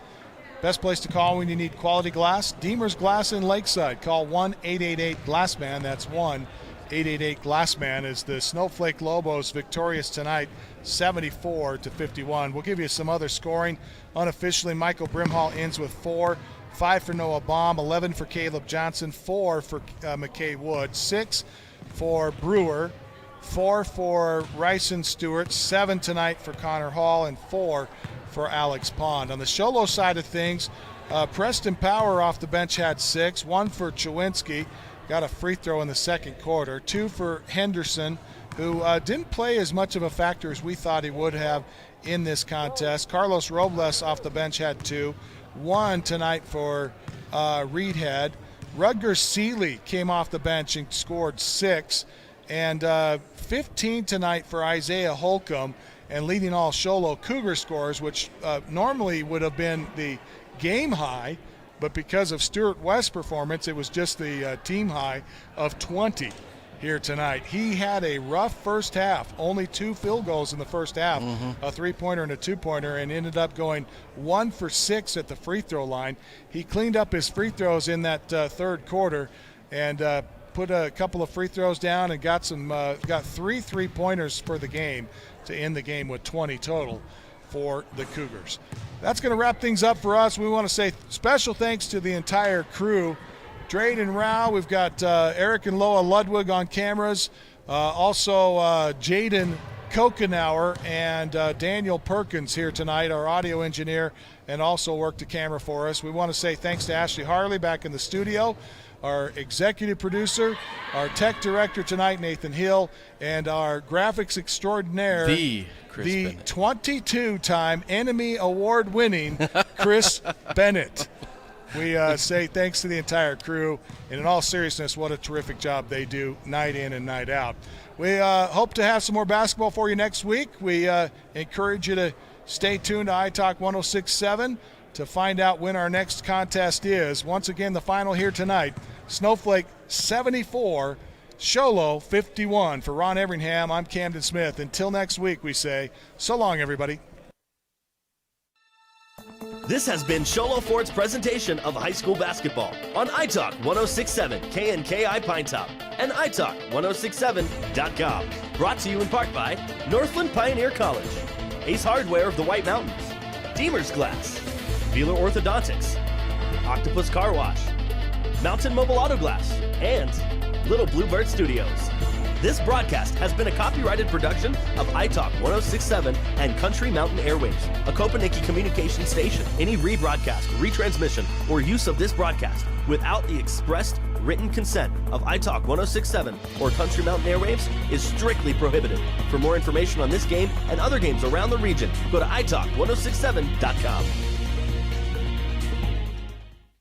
Best place to call when you need quality glass. Deemer's Glass in Lakeside. Call 1-888-GLASSMAN. That's 1-888-GLASSMAN. As the Snowflake Lobos victorious tonight, 74-51. We'll give you some other scoring. Unofficially, Michael Brimhall ends with 4. 5 for Noah Baum, 11 for Caleb Johnson, 4 for McKay Wood, 6 for Brewer, 4 for Ryson Stewart, 7 tonight for Connor Hall, and 4 for Alex Pond. On the Show Low side of things, Preston Power off the bench had 6, 1 for Chewinski, got a free throw in the second quarter, 2 for Henderson, who didn't play as much of a factor as we thought he would have in this contest. Carlos Robles off the bench had 2, 1 tonight for Reedhead. Rutgers Seeley came off the bench and scored 6, and 15 tonight for Isaiah Holcomb, and leading all Show Low Cougar scores, which normally would have been the game high, but because of Stuart West's performance, it was just the team high of 20 here tonight. He had a rough first half, only 2 field goals in the first half, a 3-pointer and a 2-pointer, and ended up going 1 for 6 at the free throw line. He cleaned up his free throws in that third quarter, and put a couple of free throws down and got 3 3-pointers for the game to end the game with 20 total for the Cougars. That's going to wrap things up for us. We want to say special thanks to the entire crew. Drade and Rao, we've got Eric and Loa Ludwig on cameras, also Jaden Kokenauer and Daniel Perkins here tonight, our audio engineer, and also worked the camera for us. We want to say thanks to Ashley Harley back in the studio, our executive producer, our tech director tonight, Nathan Hill, and our graphics extraordinaire, the 22-time Enemy Award-winning Chris Bennett. We say thanks to the entire crew, and in all seriousness, what a terrific job they do night in and night out. We hope to have some more basketball for you next week. We encourage you to stay tuned to iTalk 106.7 to find out when our next contest is. Once again, the final here tonight, Snowflake 74, Show Low 51. For Ron Everingham, I'm Camden Smith. Until next week, we say, so long, everybody. This has been Show Low Ford's presentation of high school basketball on iTalk 106.7 KNKI Pinetop and iTalk1067.com. Brought to you in part by Northland Pioneer College, Ace Hardware of the White Mountains, Deemer's Glass, Beeler Orthodontics, Octopus Car Wash, Mountain Mobile Auto Glass, and Little Bluebird Studios. This broadcast has been a copyrighted production of iTalk 106.7 and Country Mountain Airwaves, a Kopaniki communication station. Any rebroadcast, retransmission, or use of this broadcast without the expressed written consent of iTalk 106.7 or Country Mountain Airwaves is strictly prohibited. For more information on this game and other games around the region, go to iTalk1067.com.